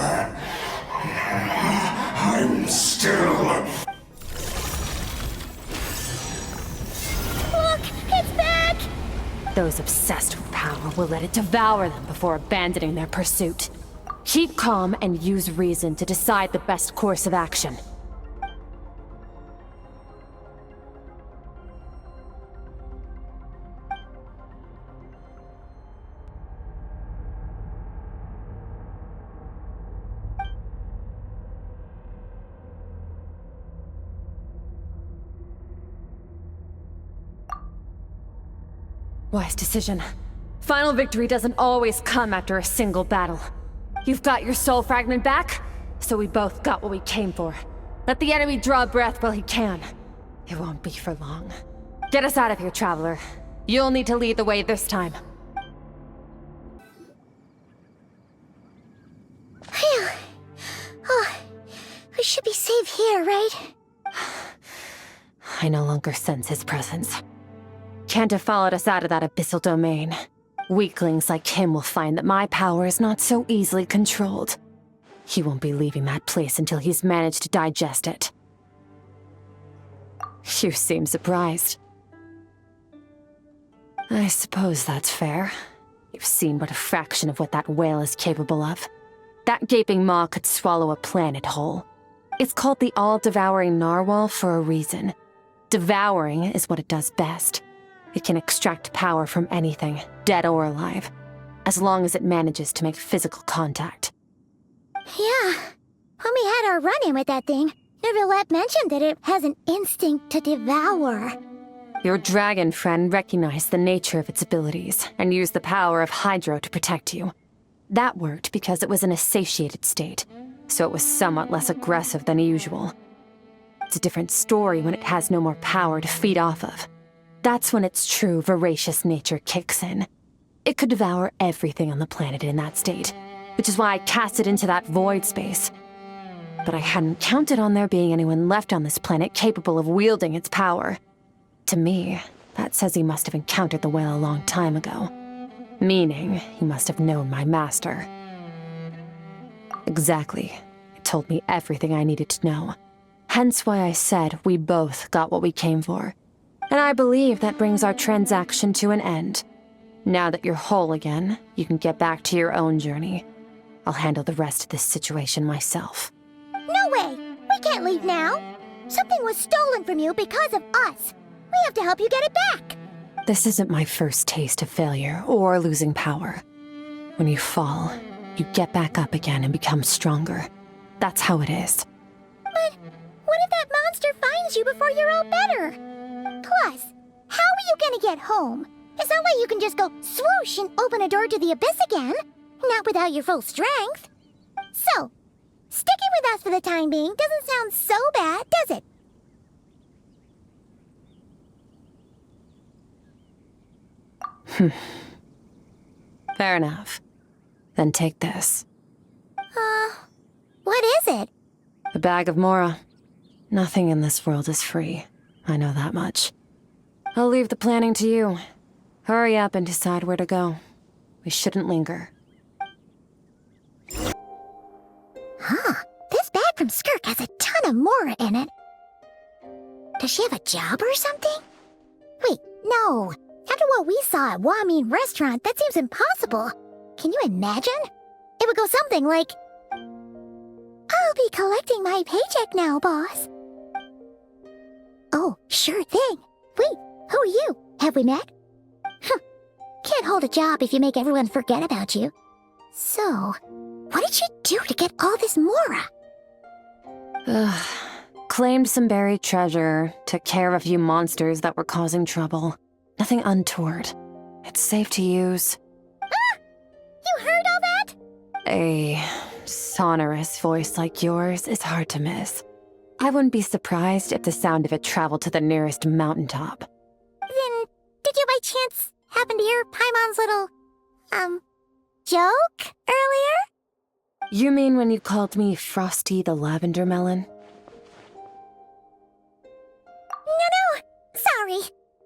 I'm still... Look! It's back! Those obsessed with power will let it devour them before abandoning their pursuit. Keep calm and use reason to decide the best course of action. Wise decision. Final victory doesn't always come after a single battle. You've got your soul fragment back, so we both got what we came for. Let the enemy draw breath while he can. It won't be for long. Get us out of here, Traveler. You'll need to lead the way this time. Phew. Oh, we should be safe here, right? I no longer sense his presence. Can't have followed us out of that abyssal domain. Weaklings like him will find that my power is not so easily controlled. He won't be leaving that place until he's managed to digest it. You seem surprised. I suppose that's fair. You've seen but a fraction of what that whale is capable of. That gaping maw could swallow a planet whole. It's called the all-devouring narwhal for a reason. Devouring is what it does best. It can extract power from anything, dead or alive, as long as it manages to make physical contact. Yeah. When we had our run-in with that thing, Neuvillette mentioned that it has an instinct to devour. Your dragon friend recognized the nature of its abilities and used the power of Hydro to protect you. That worked because it was in a satiated state, so it was somewhat less aggressive than usual. It's a different story when it has no more power to feed off of. That's when its true voracious nature kicks in. It could devour everything on the planet in that state, which is why I cast it into that void space. But I hadn't counted on there being anyone left on this planet capable of wielding its power. To me, that says he must have encountered the whale a long time ago. Meaning, he must have known my master. Exactly. It told me everything I needed to know. Hence why I said we both got what we came for. And I believe that brings our transaction to an end. Now that you're whole again, you can get back to your own journey. I'll handle the rest of this situation myself. No way! We can't leave now! Something was stolen from you because of us! We have to help you get it back! This isn't my first taste of failure or losing power. When you fall, you get back up again and become stronger. That's how it is. But what if that monster finds you before you're all better? Plus, how are you gonna get home? It's not like you can just go swoosh and open a door to the abyss again. Not without your full strength. So, sticking with us for the time being doesn't sound so bad, does it? Fair enough. Then take this. What is it? A bag of Mora. Nothing in this world is free. I know that much. I'll leave the planning to you. Hurry up and decide where to go. We shouldn't linger. Huh. This bag from Skirk has a ton of Mora in it. Does she have a job or something? Wait, no. After what we saw at Wamin Restaurant, that seems impossible. Can you imagine? It would go something like, I'll be collecting my paycheck now, boss. Oh, sure thing. Wait, who are you? Have we met? can't hold a job if you make everyone forget about you. So, what did you do to get all this Mora? Ugh. Claimed some buried treasure, took care of a few monsters that were causing trouble. Nothing untoward. It's safe to use. Ah! You heard all that? A sonorous voice like yours is hard to miss. I wouldn't be surprised if the sound of it traveled to the nearest mountaintop. Then, did you by chance happen to hear Paimon's little, joke earlier? You mean when you called me Frosty the Lavender Melon? No, sorry.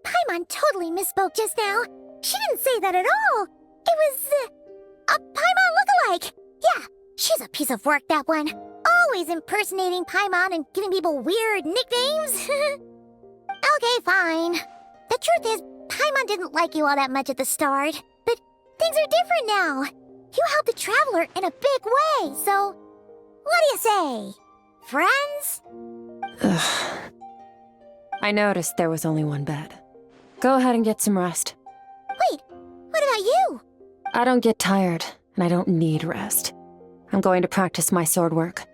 Paimon totally misspoke just now. She didn't say that at all. It was, a Paimon lookalike. Yeah, she's a piece of work, that one. Always impersonating Paimon and giving people weird nicknames. Okay, fine. The truth is, Paimon didn't like you all that much at the start, but things are different now. You helped the Traveler in a big way, so what do you say? Friends? Ugh. I noticed there was only one bed. Go ahead and get some rest. Wait, what about you? I don't get tired, and I don't need rest. I'm going to practice my sword work.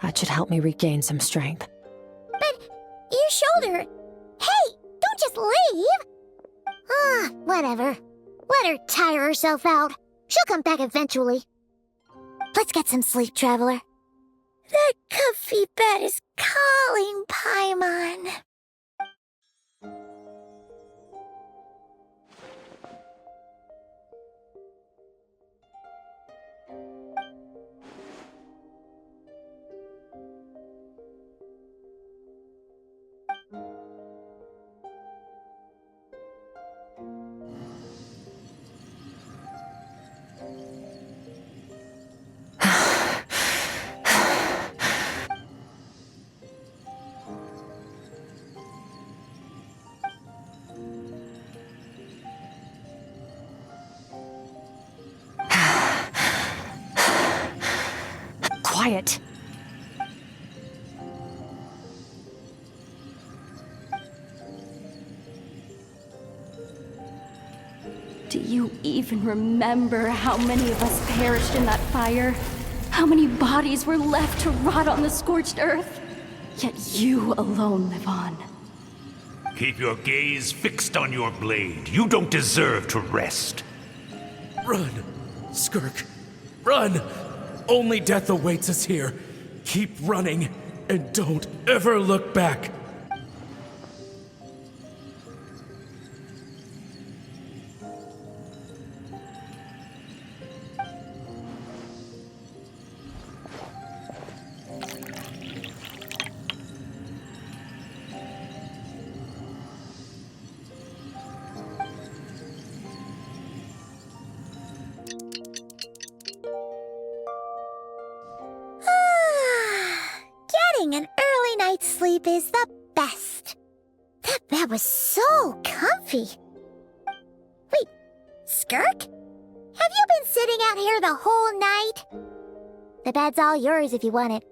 That should help me regain some strength. But your shoulder... Hey, don't just leave! Ah, whatever. Let her tire herself out. She'll come back eventually. Let's get some sleep, Traveler. That comfy bed is calling, Paimon. Quiet. Do you even remember how many of us perished in that fire? How many bodies were left to rot on the scorched earth? Yet you alone live on. Keep your gaze fixed on your blade. You don't deserve to rest. Run, Skirk. Run! Only death awaits us here. Keep running, and don't ever look back. Getting an early night's sleep is the best. That bed was so comfy. Wait, Skirk? Have you been sitting out here the whole night? The bed's all yours if you want it.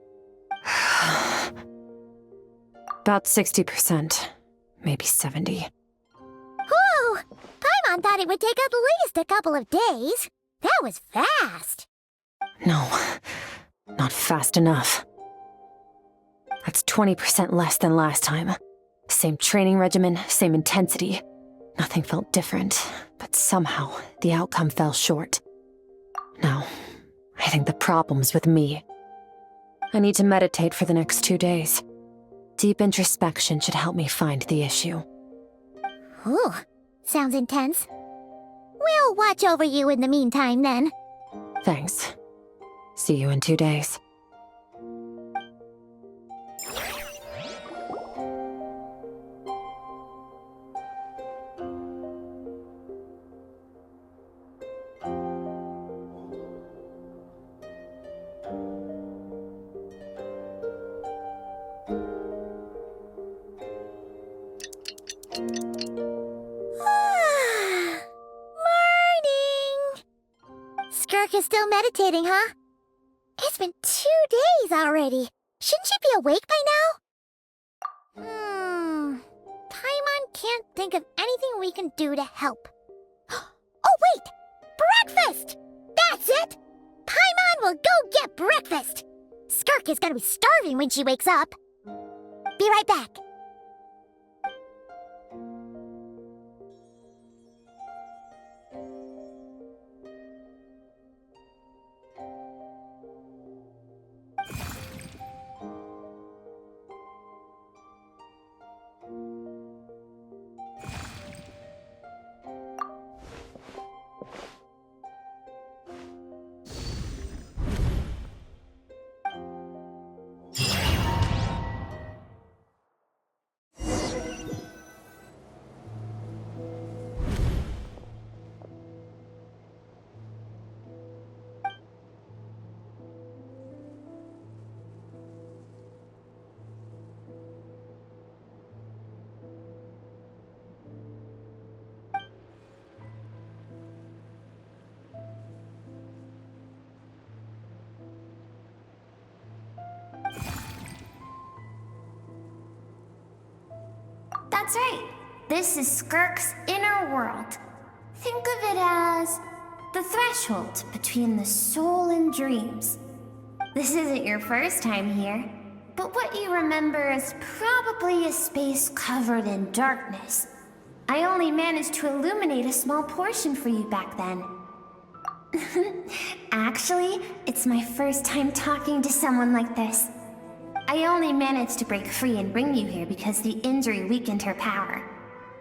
About 60%, maybe 70. Whew! Paimon thought it would take at least a couple of days. That was fast. No, not fast enough. That's 20% less than last time. Same training regimen, same intensity. Nothing felt different, but somehow the outcome fell short. No, I think the problem's with me. I need to meditate for the next 2 days. Deep introspection should help me find the issue. Ooh, sounds intense. We'll watch over you in the meantime, then. Thanks. See you in 2 days. Skirk is still meditating, huh? It's been 2 days already. Shouldn't she be awake by now? Paimon can't think of anything we can do to help. Oh, Breakfast! That's it! Paimon will go get breakfast! Skirk is gonna be starving when she wakes up. Be right back. That's right. This is Skirk's inner world. Think of it as the threshold between the soul and dreams. This isn't your first time here, but what you remember is probably a space covered in darkness. I only managed to illuminate a small portion for you back then. Actually, it's my first time talking to someone like this. I only managed to break free and bring you here because the injury weakened her power.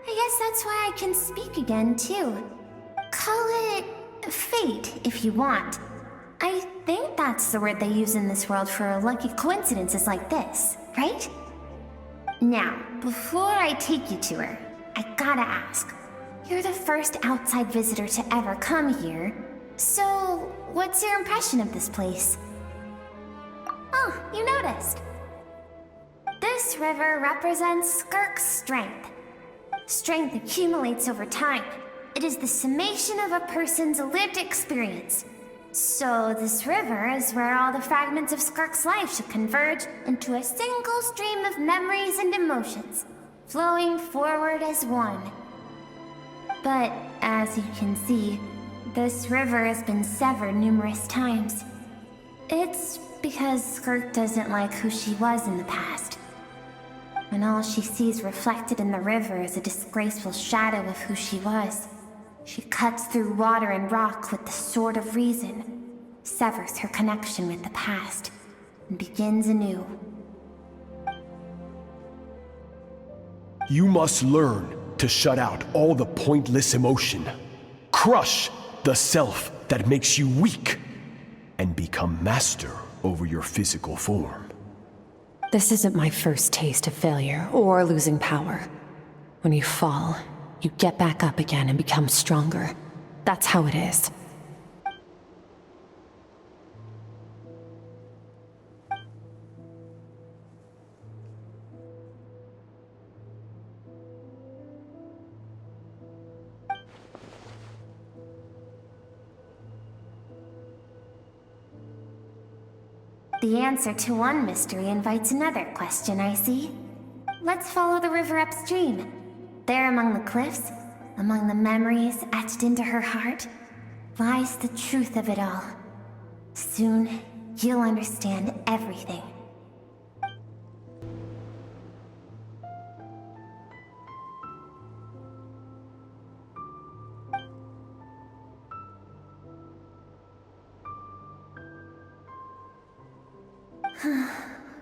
I guess that's why I can speak again, too. Call it fate, if you want. I think that's the word they use in this world for lucky coincidences like this, right? Now, before I take you to her, I gotta ask. You're the first outside visitor to ever come here, so what's your impression of this place? Oh, you noticed. This river represents Skirk's strength. Strength accumulates over time. It is the summation of a person's lived experience. So this river is where all the fragments of Skirk's life should converge into a single stream of memories and emotions, flowing forward as one. But as you can see, this river has been severed numerous times. It's because Skirk doesn't like who she was in the past. And all she sees reflected in the river is a disgraceful shadow of who she was. She cuts through water and rock with the sword of reason, severs her connection with the past, and begins anew. You must learn to shut out all the pointless emotion. Crush the self that makes you weak, and become master over your physical form. This isn't my first taste of failure or losing power. When you fall, you get back up again and become stronger. That's how it is. The answer to one mystery invites another question, I see. Let's follow the river upstream. There among the cliffs, among the memories etched into her heart, lies the truth of it all. Soon, you'll understand everything.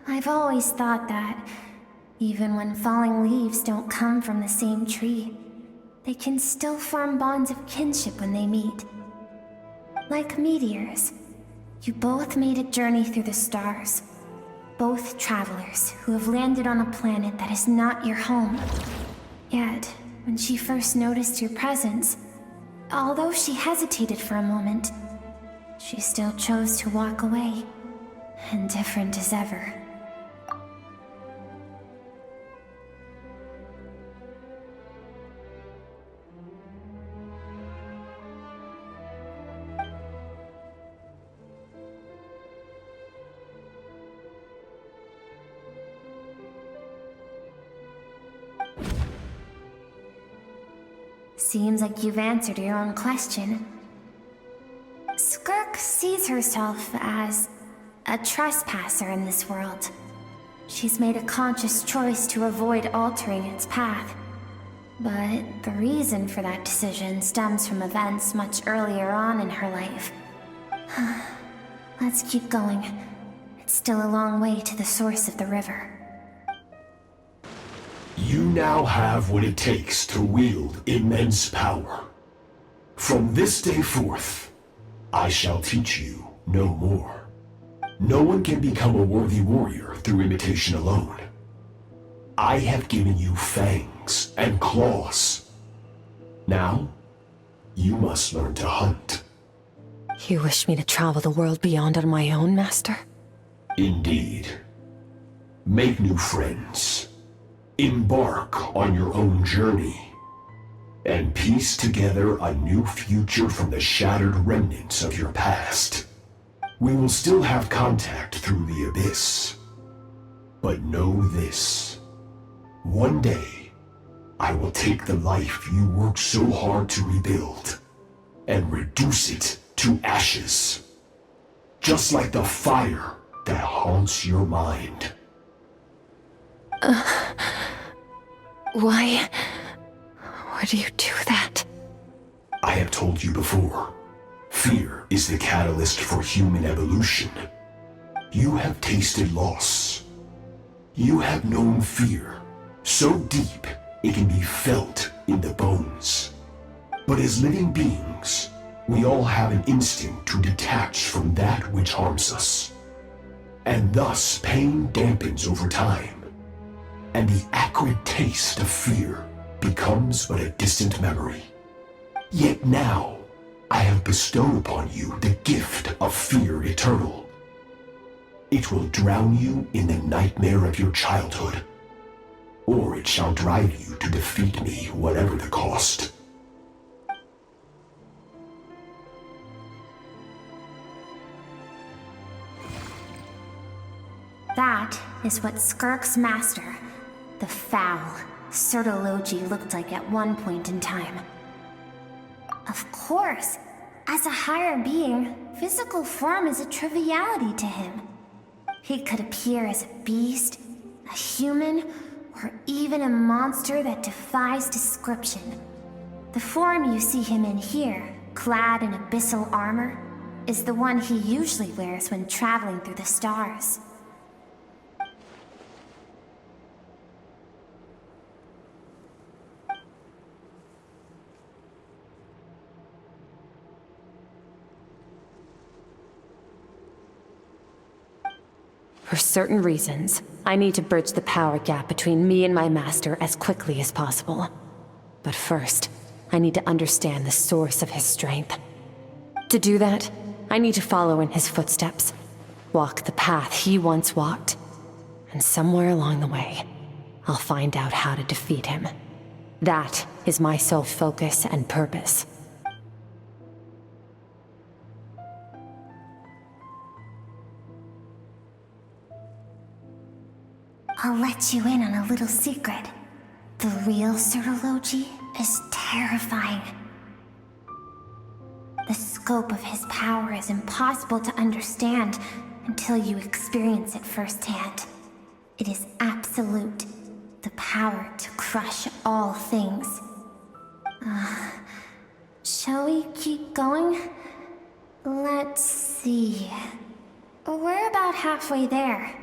I've always thought that, even when falling leaves don't come from the same tree, they can still form bonds of kinship when they meet. Like meteors, you both made a journey through the stars. Both travelers who have landed on a planet that is not your home. Yet, when she first noticed your presence, although she hesitated for a moment, she still chose to walk away, indifferent as ever. Seems like you've answered your own question. sees herself as a trespasser in this world. She's made a conscious choice to avoid altering its path. But the reason for that decision stems from events much earlier on in her life. Let's keep going. It's still a long way to the source of the river. You now have what it takes to wield immense power. From this day forth, I shall teach you no more. No one can become a worthy warrior through imitation alone. I have given you fangs and claws. Now, you must learn to hunt. You wish me to travel the world beyond on my own, Master? Indeed. Make new friends. Embark on your own journey. And piece together a new future from the shattered remnants of your past. We will still have contact through the abyss. But know this. One day, I will take the life you worked so hard to rebuild and reduce it to ashes. Just like the fire that haunts your mind. Why would you do that? I have told you before, fear is the catalyst for human evolution. You have tasted loss. You have known fear, so deep it can be felt in the bones. But as living beings, we all have an instinct to detach from that which harms us. And thus pain dampens over time, and the acrid taste of fear becomes but a distant memory. Yet now, I have bestowed upon you the gift of fear eternal. It will drown you in the nightmare of your childhood, or it shall drive you to defeat me, whatever the cost. That is what Skirk's master, the foul Sertologi, looked like at one point in time. Of course, as a higher being, physical form is a triviality to him. He could appear as a beast, a human, or even a monster that defies description. The form you see him in here, clad in abyssal armor, is the one he usually wears when traveling through the stars. For certain reasons, I need to bridge the power gap between me and my master as quickly as possible. But first, I need to understand the source of his strength. To do that, I need to follow in his footsteps, walk the path he once walked, and somewhere along the way, I'll find out how to defeat him. That is my sole focus and purpose. I'll let you in on a little secret. The real Sertologi is terrifying. The scope of his power is impossible to understand until you experience it firsthand. It is absolute, the power to crush all things. Shall we keep going? Let's see. We're about halfway there.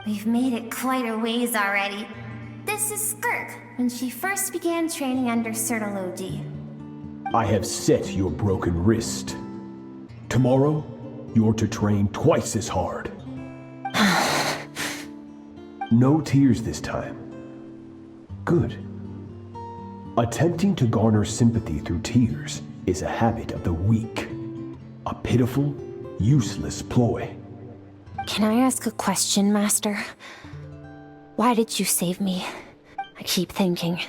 We've made it quite a ways already. This is Skirk, when she first began training under Sertologi. I have set your broken wrist. Tomorrow, you're to train twice as hard. No tears this time. Good. Attempting to garner sympathy through tears is a habit of the weak. A pitiful, useless ploy. Can I ask a question, Master? Why did you save me? I keep thinking,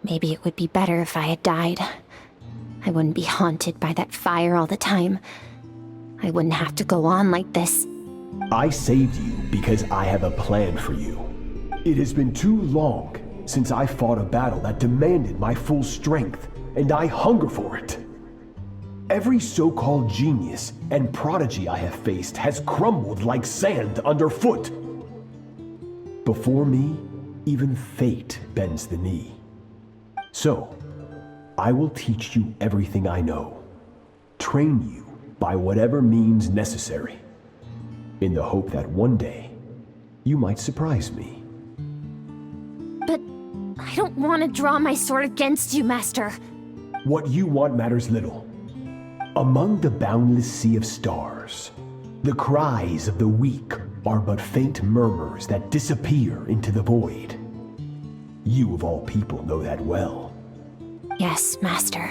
maybe it would be better if I had died. I wouldn't be haunted by that fire all the time. I wouldn't have to go on like this. I saved you because I have a plan for you. It has been too long since I fought a battle that demanded my full strength, and I hunger for it. Every so-called genius and prodigy I have faced has crumbled like sand underfoot. Before me, even fate bends the knee. So, I will teach you everything I know, train you by whatever means necessary, in the hope that one day, you might surprise me. But I don't want to draw my sword against you, Master. What you want matters little. Among the boundless sea of stars, the cries of the weak are but faint murmurs that disappear into the void. You of all people know that well. Yes, Master.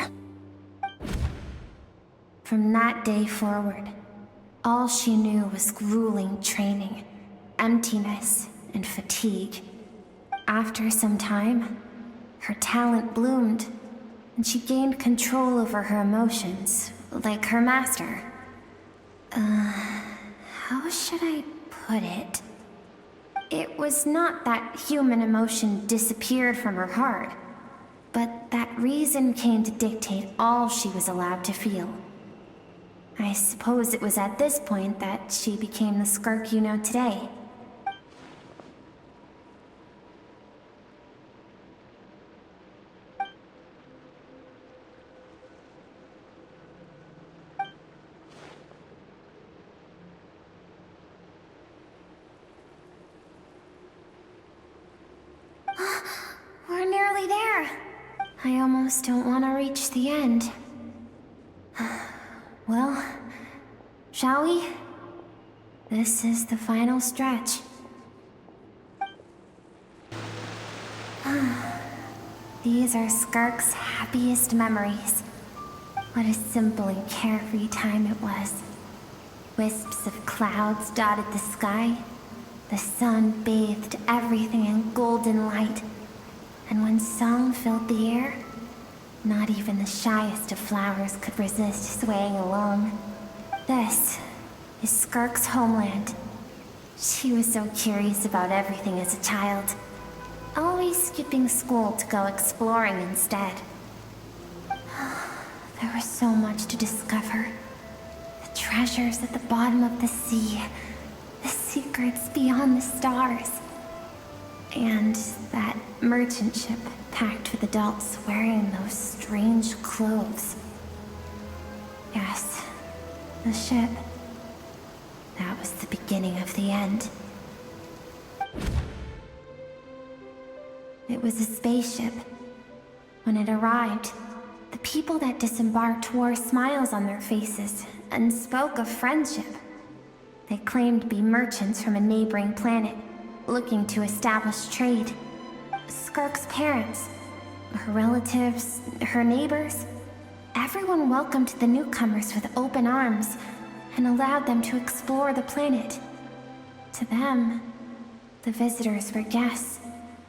From that day forward, all she knew was grueling training, emptiness, and fatigue. After some time, her talent bloomed, and she gained control over her emotions, like her master. How should I put it? It was not that human emotion disappeared from her heart, but that reason came to dictate all she was allowed to feel. I suppose it was at this point that she became the Skirk you know today. We're nearly there. I almost don't want to reach the end. Well, shall we? This is the final stretch. These are Skirk's happiest memories. What a simple and carefree time it was. Wisps of clouds dotted the sky. The sun bathed everything in golden light. And when song filled the air, not even the shyest of flowers could resist swaying along. This is Skirk's homeland. She was so curious about everything as a child, always skipping school to go exploring instead. There was so much to discover. The treasures at the bottom of the sea, the secrets beyond the stars, and that merchant ship packed with adults wearing those strange clothes. Yes, the ship. That was the beginning of the end. It was a spaceship. When it arrived, the people that disembarked wore smiles on their faces and spoke of friendship. They claimed to be merchants from a neighboring planet, looking to establish trade. Skirk's parents, her relatives, her neighbors, everyone welcomed the newcomers with open arms and allowed them to explore the planet. To them, the visitors were guests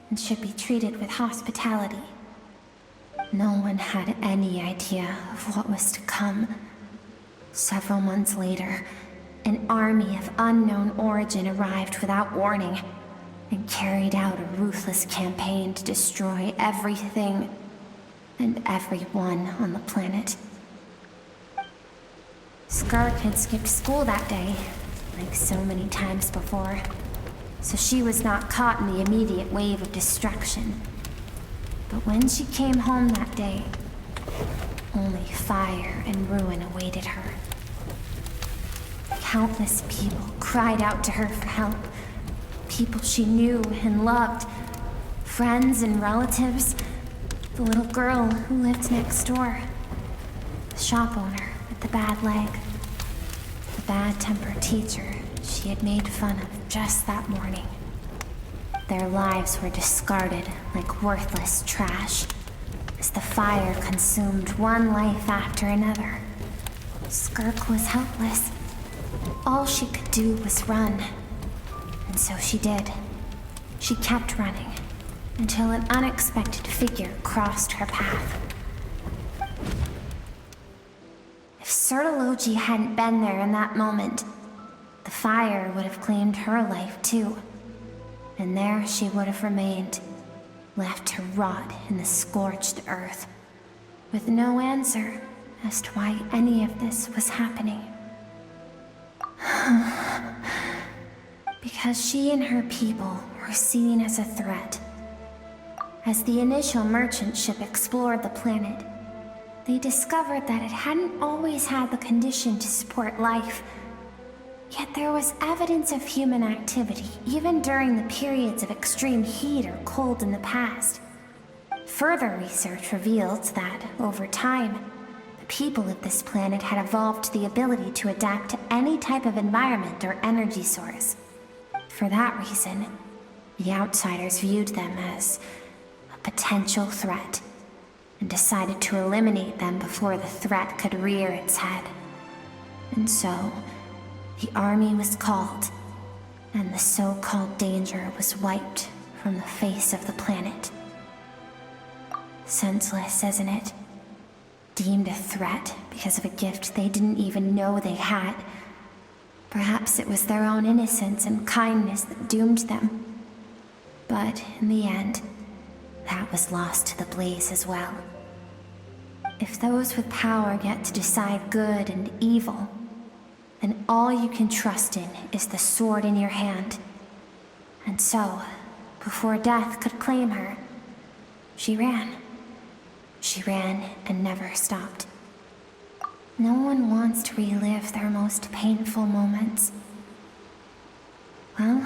and should be treated with hospitality. No one had any idea of what was to come. Several months later, an army of unknown origin arrived without warning and carried out a ruthless campaign to destroy everything and everyone on the planet. Skirk had skipped school that day, like so many times before, so she was not caught in the immediate wave of destruction. But when she came home that day, only fire and ruin awaited her. Countless people cried out to her for help. People she knew and loved. Friends and relatives. The little girl who lived next door. The shop owner with the bad leg. The bad-tempered teacher she had made fun of just that morning. Their lives were discarded like worthless trash as the fire consumed one life after another. Skirk was helpless. All she could do was run. And so she did. She kept running until an unexpected figure crossed her path. If Sertology hadn't been there in that moment, the fire would have claimed her life too. And there she would have remained, left to rot in the scorched earth, with no answer as to why any of this was happening. Because she and her people were seen as a threat. As the initial merchant ship explored the planet, they discovered that it hadn't always had the condition to support life. Yet there was evidence of human activity, even during the periods of extreme heat or cold in the past. Further research revealed that, over time, the people of this planet had evolved the ability to adapt to any type of environment or energy source. For that reason, the outsiders viewed them as a potential threat, and decided to eliminate them before the threat could rear its head. And so, the army was called, and the so-called danger was wiped from the face of the planet. Senseless, isn't it? Deemed a threat because of a gift they didn't even know they had. Perhaps it was their own innocence and kindness that doomed them. But in the end, that was lost to the blaze as well. If those with power get to decide good and evil, then all you can trust in is the sword in your hand. And so, before death could claim her, she ran. She ran and never stopped. No one wants to relive their most painful moments. Well,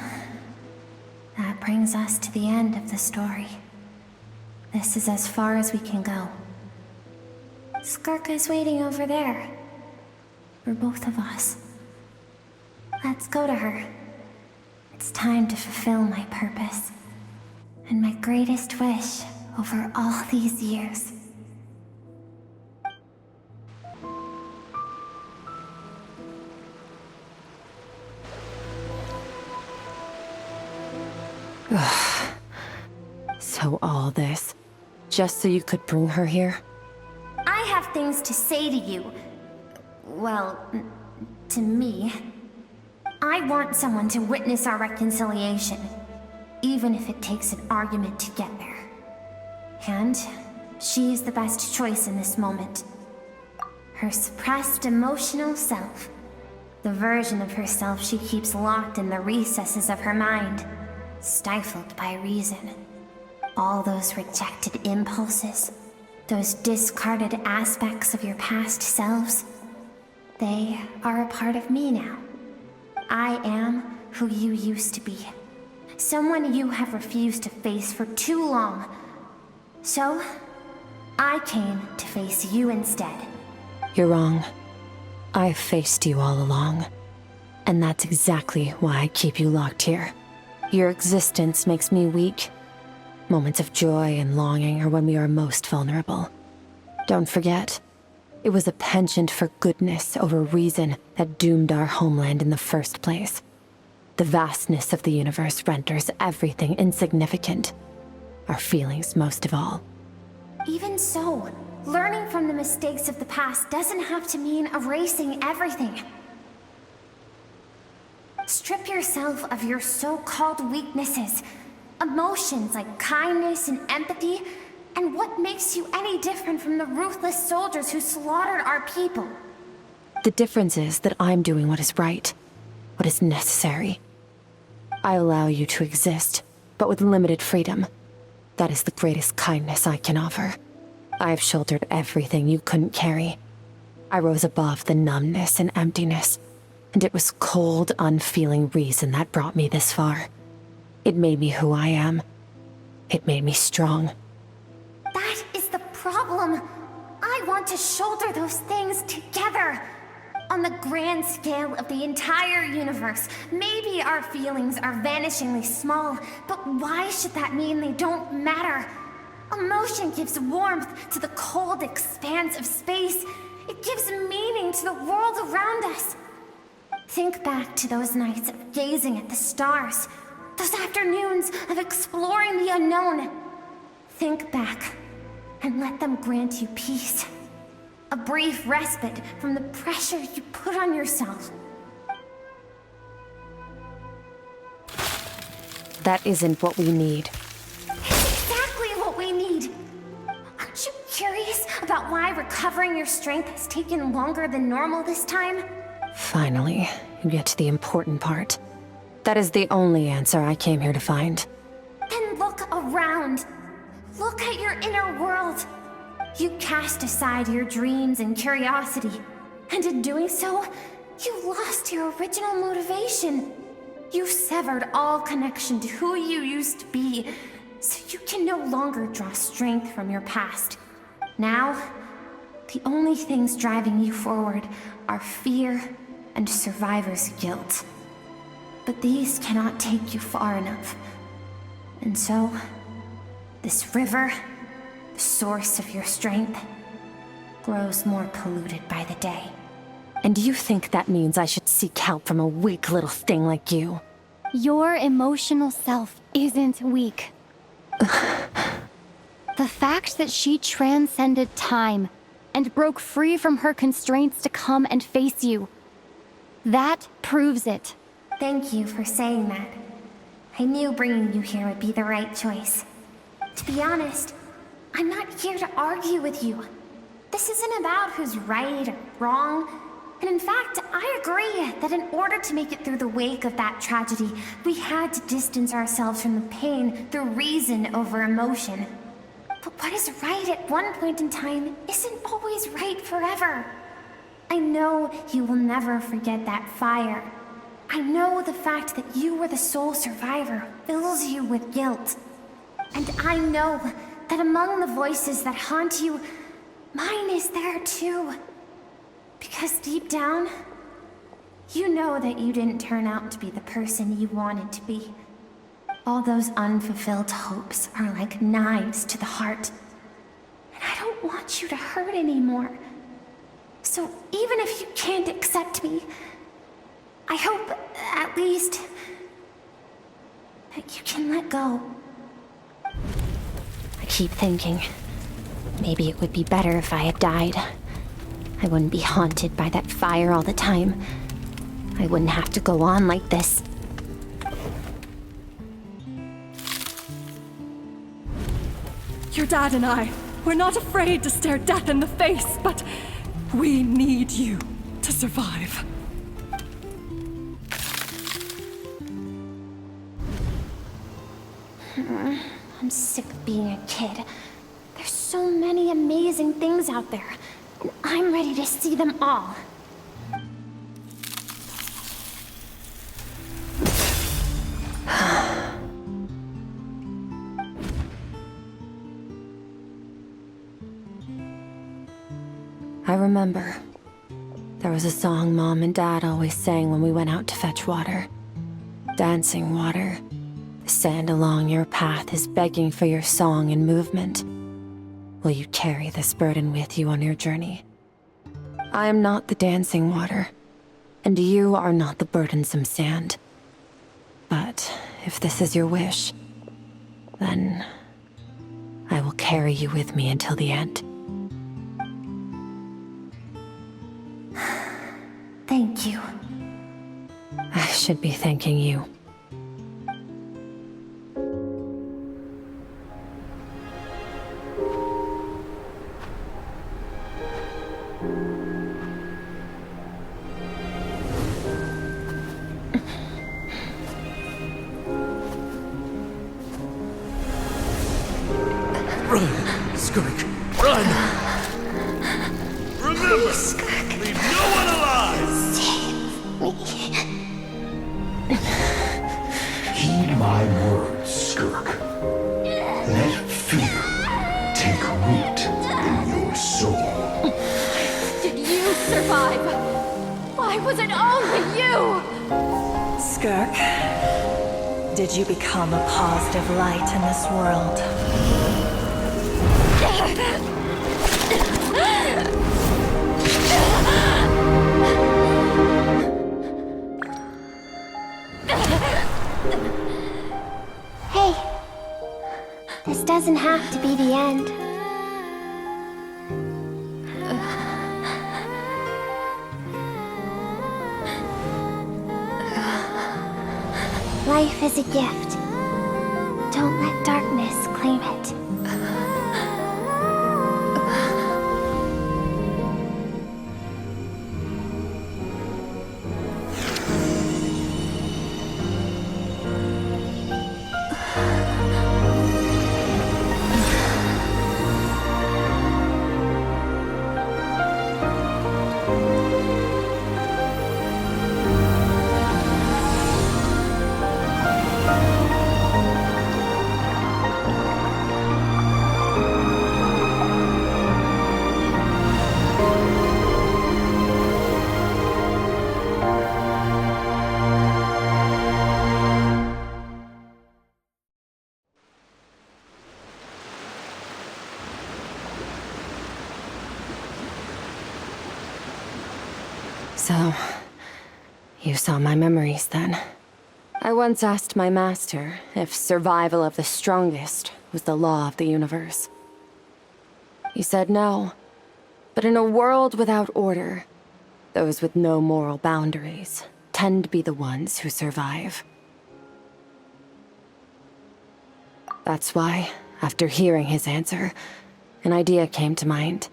that brings us to the end of the story. This is as far as we can go. Skirk is waiting over there. For both of us. Let's go to her. It's time to fulfill my purpose. And my greatest wish over all these years. So all this, just so you could bring her here? I have things to say to you. Well, to me. I want someone to witness our reconciliation, even if it takes an argument to get there. And she is the best choice in this moment. Her suppressed emotional self, the version of herself she keeps locked in the recesses of her mind, stifled by reason. All those rejected impulses, those discarded aspects of your past selves, they are a part of me now. I am who you used to be. Someone you have refused to face for too long. So, I came to face you instead. You're wrong. I've faced you all along. And that's exactly why I keep you locked here. Your existence makes me weak. Moments of joy and longing are when we are most vulnerable. Don't forget, it was a penchant for goodness over reason that doomed our homeland in the first place. The vastness of the universe renders everything insignificant. Our feelings most of all. Even so, learning from the mistakes of the past doesn't have to mean erasing everything. Strip yourself of your so-called weaknesses, emotions like kindness and empathy, and what makes you any different from the ruthless soldiers who slaughtered our people? The difference is that I'm doing what is right, what is necessary. I allow you to exist, but with limited freedom. That is the greatest kindness I can offer. I have shouldered everything you couldn't carry. I rose above the numbness and emptiness, and it was cold, unfeeling reason that brought me this far. It made me who I am. It made me strong. That is the problem. I want to shoulder those things together. On the grand scale of the entire universe, maybe our feelings are vanishingly small, but why should that mean they don't matter? Emotion gives warmth to the cold expanse of space. It gives meaning to the world around us. Think back to those nights of gazing at the stars, those afternoons of exploring the unknown. Think back, and let them grant you peace. A brief respite from the pressure you put on yourself. That isn't what we need. It's exactly about why recovering your strength has taken longer than normal this time? Finally, you get to the important part. That is the only answer I came here to find. Then look around. Look at your inner world. You cast aside your dreams and curiosity, and in doing so, you lost your original motivation. You severed all connection to who you used to be, so you can no longer draw strength from your past. Now, the only things driving you forward are fear and survivor's guilt. But these cannot take you far enough. And so, this river, the source of your strength, grows more polluted by the day. And you think that means I should seek help from a weak little thing like you? Your emotional self isn't weak. The fact that she transcended time and broke free from her constraints to come and face you, that proves it. Thank you for saying that. I knew bringing you here would be the right choice. To be honest, I'm not here to argue with you. This isn't about who's right or wrong. And in fact, I agree that in order to make it through the wake of that tragedy, we had to distance ourselves from the pain through reason over emotion. But what is right at one point in time isn't always right forever. I know you will never forget that fire. I know the fact that you were the sole survivor fills you with guilt. And I know that among the voices that haunt you, mine is there too. Because deep down, you know that you didn't turn out to be the person you wanted to be. All those unfulfilled hopes are like knives to the heart. And I don't want you to hurt anymore. So even if you can't accept me, I hope, at least, that you can let go. I keep thinking, maybe it would be better if I had died. I wouldn't be haunted by that fire all the time. I wouldn't have to go on like this. Your dad and I, we're not afraid to stare death in the face, but we need you to survive. I'm sick of being a kid. There's so many amazing things out there, and I'm ready to see them all. I remember. There was a song Mom and Dad always sang when we went out to fetch water. Dancing water. The sand along your path is begging for your song and movement. Will you carry this burden with you on your journey? I am not the dancing water, and you are not the burdensome sand. But if this is your wish, then I will carry you with me until the end. Thank you. I should be thanking you. Run, Skirk, run! Remember, leave no one alive! Heed my words, Skirk. Let fear take root in your soul. Did you survive? Why was it only you? Skirk, did you become a positive light in this world? Hey, this doesn't have to be the end. Life is a gift. Don't let darkness claim it. So, you saw my memories then. I once asked my master if survival of the strongest was the law of the universe. He said no, but in a world without order, those with no moral boundaries tend to be the ones who survive. That's why, after hearing his answer, an idea came to mind.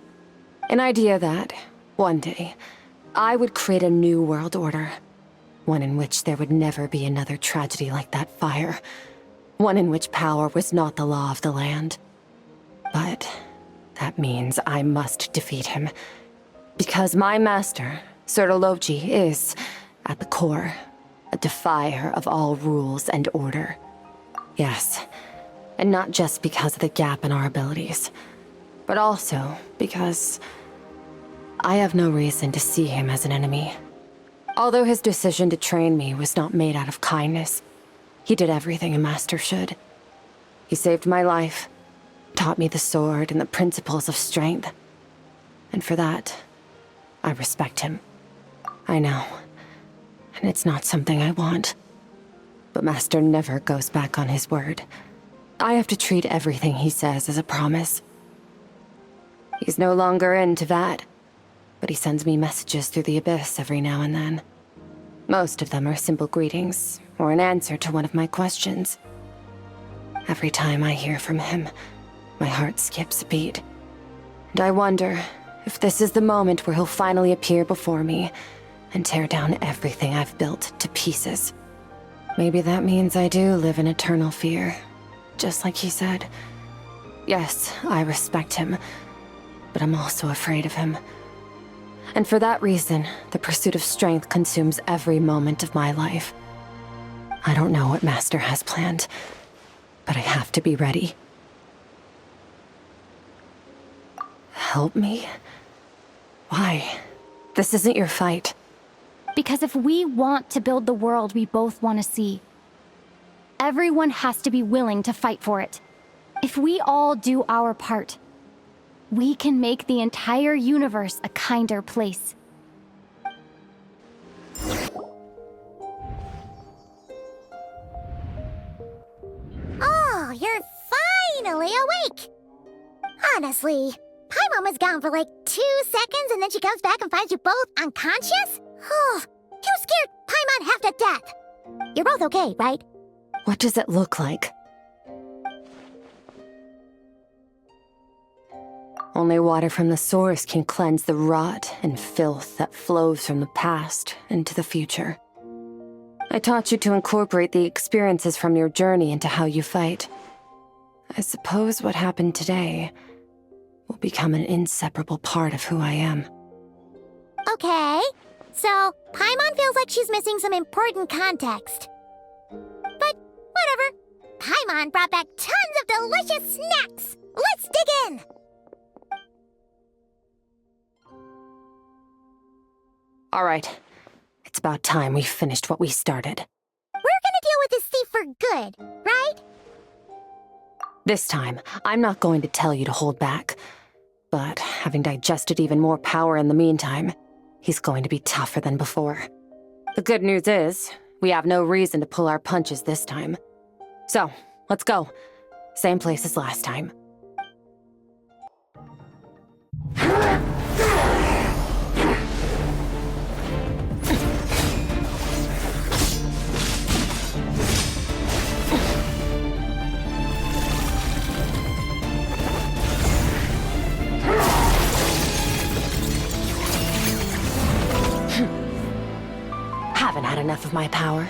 An idea that, one day, I would create a new world order. One in which there would never be another tragedy like that fire. One in which power was not the law of the land. But that means I must defeat him. Because my master, Sertologi, is, at the core, a defier of all rules and order. Yes, and not just because of the gap in our abilities, but also because I have no reason to see him as an enemy. Although his decision to train me was not made out of kindness, he did everything a master should. He saved my life, taught me the sword and the principles of strength. And for that, I respect him. I know, and it's not something I want. But Master never goes back on his word. I have to treat everything he says as a promise. He's no longer into that, but he sends me messages through the abyss every now and then. Most of them are simple greetings, or an answer to one of my questions. Every time I hear from him, my heart skips a beat. And I wonder if this is the moment where he'll finally appear before me and tear down everything I've built to pieces. Maybe that means I do live in eternal fear, just like he said. Yes, I respect him, but I'm also afraid of him. And for that reason, the pursuit of strength consumes every moment of my life. I don't know what Master has planned, but I have to be ready. Help me? Why? This isn't your fight. Because if we want to build the world we both want to see, everyone has to be willing to fight for it. If we all do our part, we can make the entire universe a kinder place. Oh, you're finally awake! Honestly, Paimon was gone for like 2 seconds and then she comes back and finds you both unconscious? Oh, you scared Paimon half to death! You're both okay, right? What does it look like? Only water from the source can cleanse the rot and filth that flows from the past into the future. I taught you to incorporate the experiences from your journey into how you fight. I suppose what happened today will become an inseparable part of who I am. Okay, so Paimon feels like she's missing some important context. But whatever. Paimon brought back tons of delicious snacks! Let's dig in! All right, it's about time we finished what we started. We're gonna deal with this thief for good, right? This time, I'm not going to tell you to hold back. But having digested even more power in the meantime, he's going to be tougher than before. The good news is, we have no reason to pull our punches this time. So, let's go. Same place as last time. Haven't had enough of my power.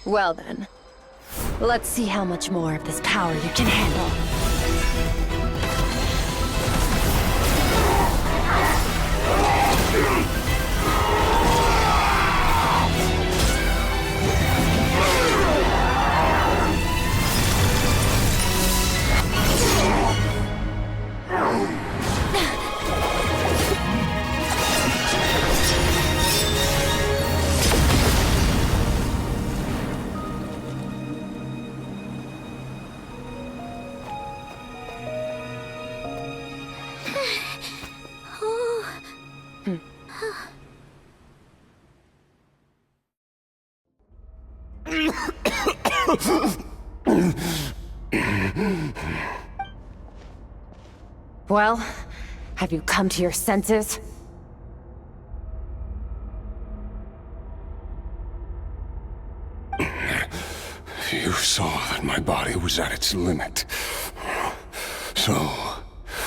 Well then, let's see how much more of this power you can handle. Well, have you come to your senses? You saw that my body was at its limit. So,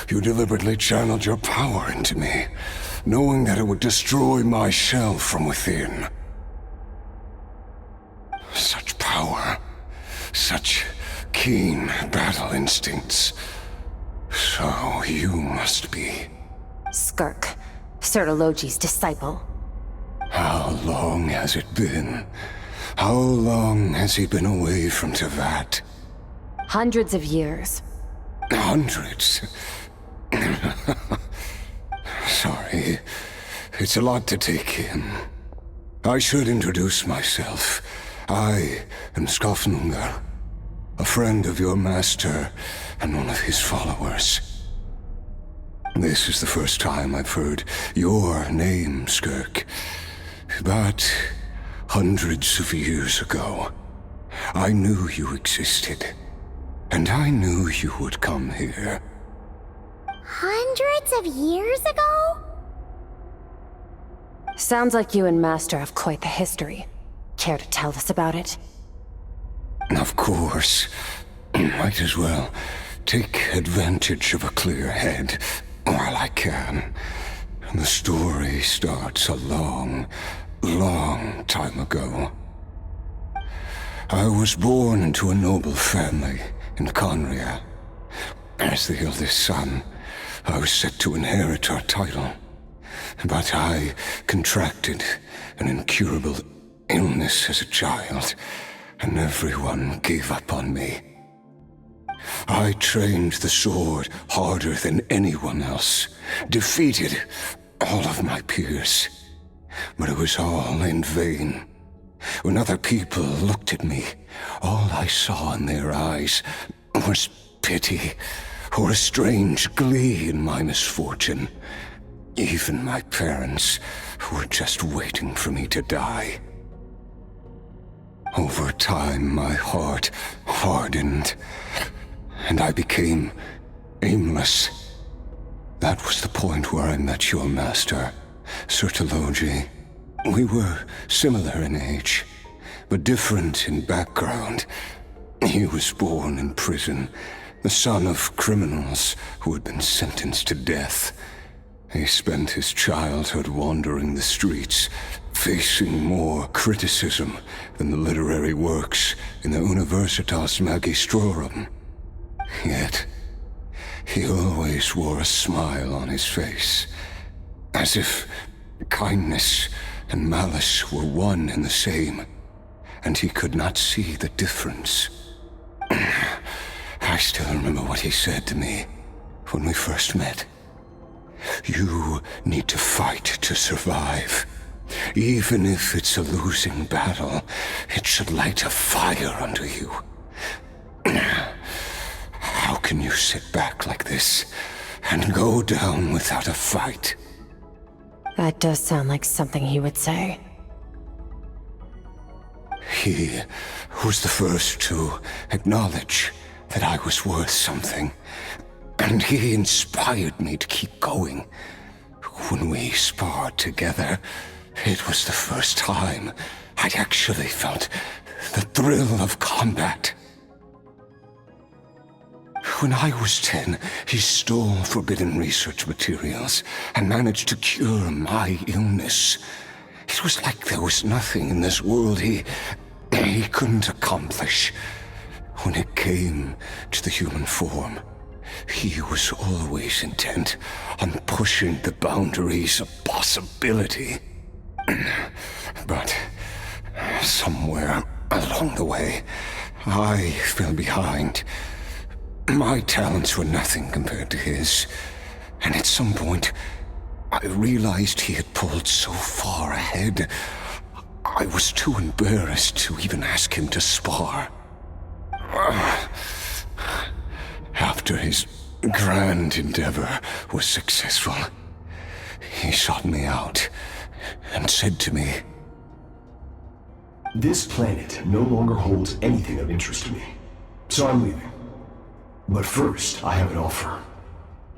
you deliberately channeled your power into me, knowing that it would destroy my shell from within. Such power, such keen battle instincts. So you must be... Skirk, Sertologi's disciple. How long has it been? How long has he been away from Tevat? Hundreds of years. Hundreds? Sorry, it's a lot to take in. I should introduce myself. I am Skofnungar, a friend of your master and one of his followers. This is the first time I've heard your name, Skirk. But hundreds of years ago, I knew you existed. And I knew you would come here. Hundreds of years ago? Sounds like you and Master have quite the history. Care to tell us about it? Of course. Might as well take advantage of a clear head while I can. The story starts a long, long time ago. I was born into a noble family in Conria. As the eldest son, I was set to inherit our title. But I contracted an incurable illness as a child, and everyone gave up on me. I trained the sword harder than anyone else, defeated all of my peers. But it was all in vain. When other people looked at me, all I saw in their eyes was pity, or a strange glee in my misfortune. Even my parents were just waiting for me to die. Over time, my heart hardened, and I became aimless. That was the point where I met your master, Sertologi. We were similar in age, but different in background. He was born in prison, the son of criminals who had been sentenced to death. He spent his childhood wandering the streets, facing more criticism than the literary works in the Universitas Magistrorum. Yet, he always wore a smile on his face, as if kindness and malice were one and the same, and he could not see the difference. I still remember what he said to me when we first met. You need to fight to survive. Even if it's a losing battle, it should light a fire under you. How can you sit back like this and go down without a fight? That does sound like something he would say. He was the first to acknowledge that I was worth something, and he inspired me to keep going. When we sparred together, it was the first time I'd actually felt the thrill of combat. When I was 10, he stole forbidden research materials and managed to cure my illness. It was like there was nothing in this world he couldn't accomplish. When it came to the human form, he was always intent on pushing the boundaries of possibility. But somewhere along the way, I fell behind. My talents were nothing compared to his, and at some point, I realized he had pulled so far ahead, I was too embarrassed to even ask him to spar. After his grand endeavor was successful, he sought me out and said to me, This planet no longer holds anything of interest to me, so I'm leaving. But first, I have an offer.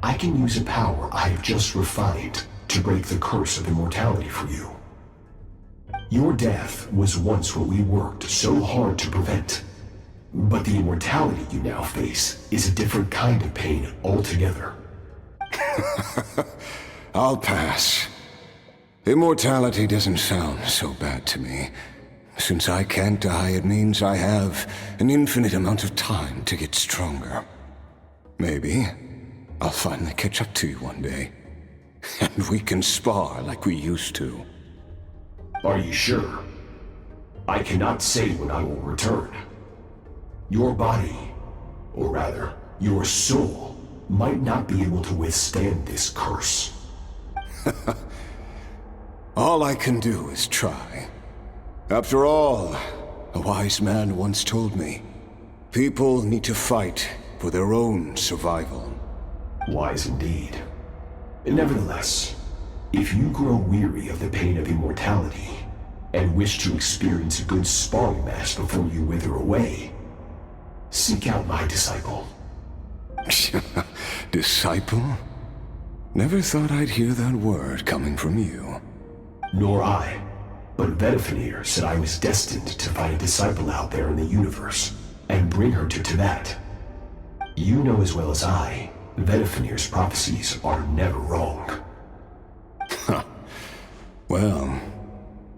I can use a power I have just refined to break the curse of immortality for you. Your death was once what we worked so hard to prevent. But the immortality you now face is a different kind of pain altogether. I'll pass. Immortality doesn't sound so bad to me. Since I can't die, it means I have an infinite amount of time to get stronger. Maybe I'll finally catch up to you one day. And we can spar like we used to. Are you sure? I cannot say when I will return. Your body, or rather, your soul, might not be able to withstand this curse. All I can do is try. After all, a wise man once told me, people need to fight for their own survival. Wise indeed. Nevertheless, if you grow weary of the pain of immortality, and wish to experience a good sparring match before you wither away, seek out my disciple. Disciple? Never thought I'd hear that word coming from you. Nor I. But Betwixt said I was destined to find a disciple out there in the universe, and bring her to Tibet. You know as well as I, Betwixt's prophecies are never wrong. Well,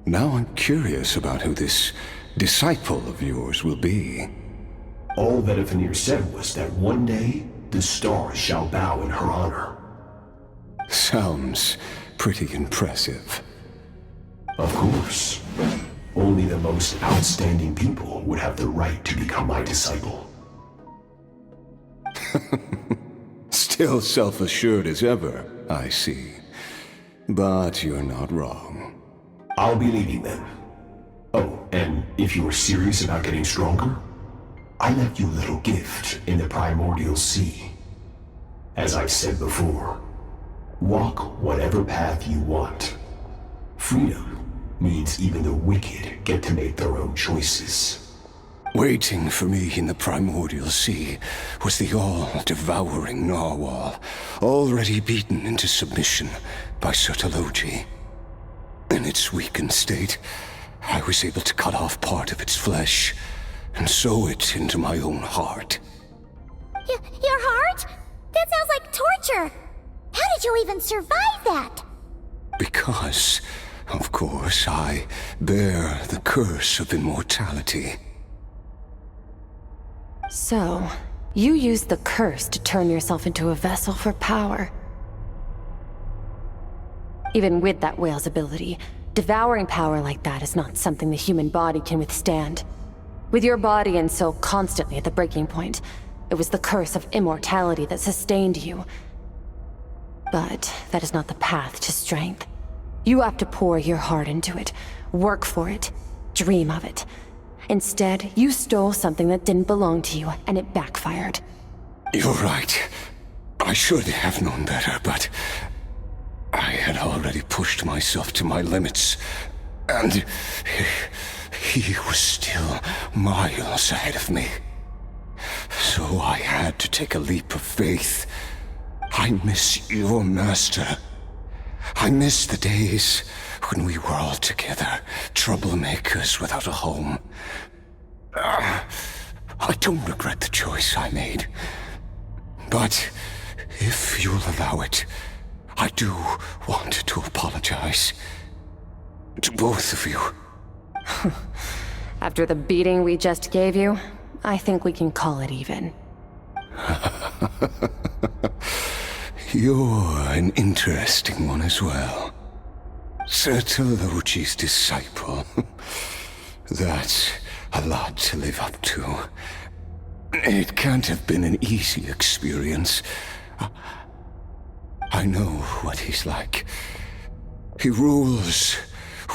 now I'm curious about who this disciple of yours will be. All Betwixt said was that one day, the stars shall bow in her honor. Sounds pretty impressive. Of course. Only the most outstanding people would have the right to become my disciple. Still self-assured as ever, I see. But you're not wrong. I'll be leaving then. Oh, and if you are serious about getting stronger, I left you a little gift in the primordial sea. As I've said before, walk whatever path you want. Freedom means even the wicked get to make their own choices. Waiting for me in the primordial sea was the all-devouring narwhal, already beaten into submission by Sertologi. In its weakened state, I was able to cut off part of its flesh and sew it into my own heart. Your heart? That sounds like torture! How did you even survive that? Because, of course, I bear the curse of immortality. So, you used the curse to turn yourself into a vessel for power. Even with that whale's ability, devouring power like that is not something the human body can withstand. With your body and soul constantly at the breaking point, it was the curse of immortality that sustained you. But that is not the path to strength. You have to pour your heart into it, work for it, dream of it. Instead, you stole something that didn't belong to you, and it backfired. You're right. I should have known better, but I had already pushed myself to my limits, and he was still miles ahead of me. So I had to take a leap of faith. I miss your master. I miss the days when we were all together, troublemakers without a home. I don't regret the choice I made. But if you'll allow it, I do want to apologize. To both of you. After the beating we just gave you, I think we can call it even. You're an interesting one as well. Sertologi's disciple. That's a lot to live up to. It can't have been an easy experience. I know what he's like. He rules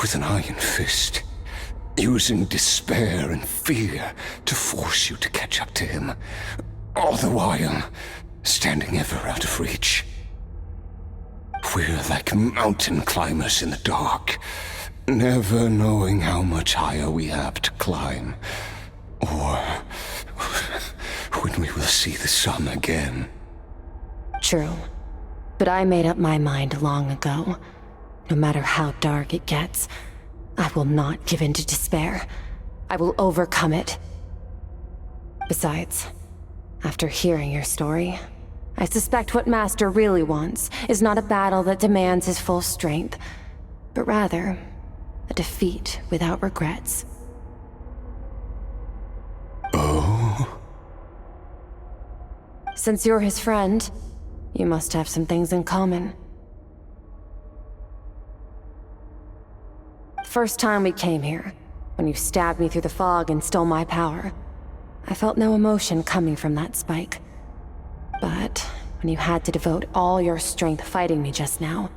with an iron fist, using despair and fear to force you to catch up to him, all the while standing ever out of reach. We're like mountain climbers in the dark, Never knowing how much higher we have to climb, or when we will see the sun again. True. But I made up my mind long ago. No matter how dark it gets, I will not give in to despair. I will overcome it. Besides, after hearing your story, I suspect what Master really wants is not a battle that demands his full strength, but rather a defeat without regrets. Oh? Since you're his friend, you must have some things in common. First time we came here, when you stabbed me through the fog and stole my power, I felt no emotion coming from that spike. But when you had to devote all your strength fighting me just now,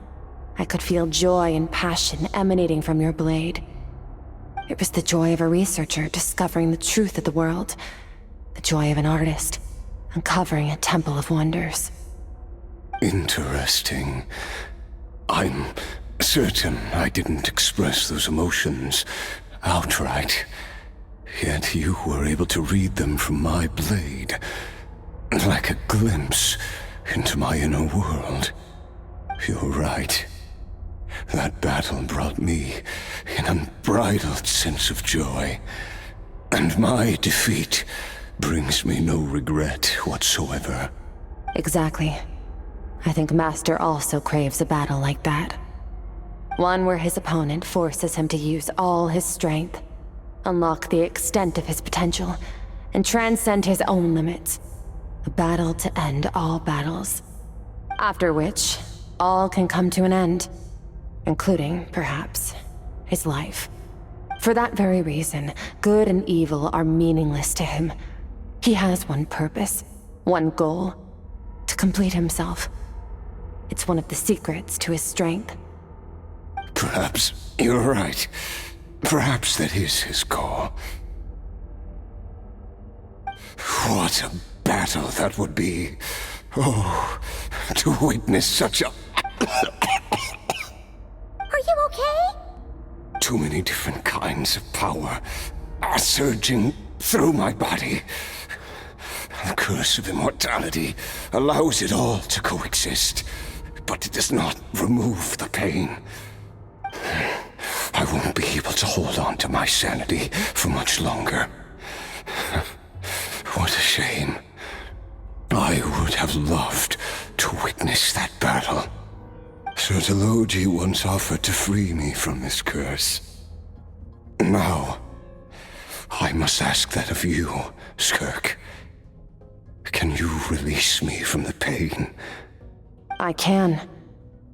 I could feel joy and passion emanating from your blade. It was the joy of a researcher discovering the truth of the world, the joy of an artist uncovering a temple of wonders. Interesting. I'm certain I didn't express those emotions outright. Yet you were able to read them from my blade, like a glimpse into my inner world. You're right. That battle brought me an unbridled sense of joy, and my defeat brings me no regret whatsoever. Exactly. I think Master also craves a battle like that. One where his opponent forces him to use all his strength, unlock the extent of his potential, and transcend his own limits. A battle to end all battles. After which, all can come to an end, including, perhaps, his life. For that very reason, good and evil are meaningless to him. He has one purpose, one goal: to complete himself. It's one of the secrets to his strength. Perhaps you're right. Perhaps that is his call. What a battle that would be. Oh, to witness such a... Are you okay? Too many different kinds of power are surging through my body. The curse of immortality allows it all to coexist, but it does not remove the pain. I won't be able to hold on to my sanity for much longer. What a shame. I would have loved to witness that battle. Sertologi once offered to free me from this curse. Now, I must ask that of you, Skirk. Can you release me from the pain? I can,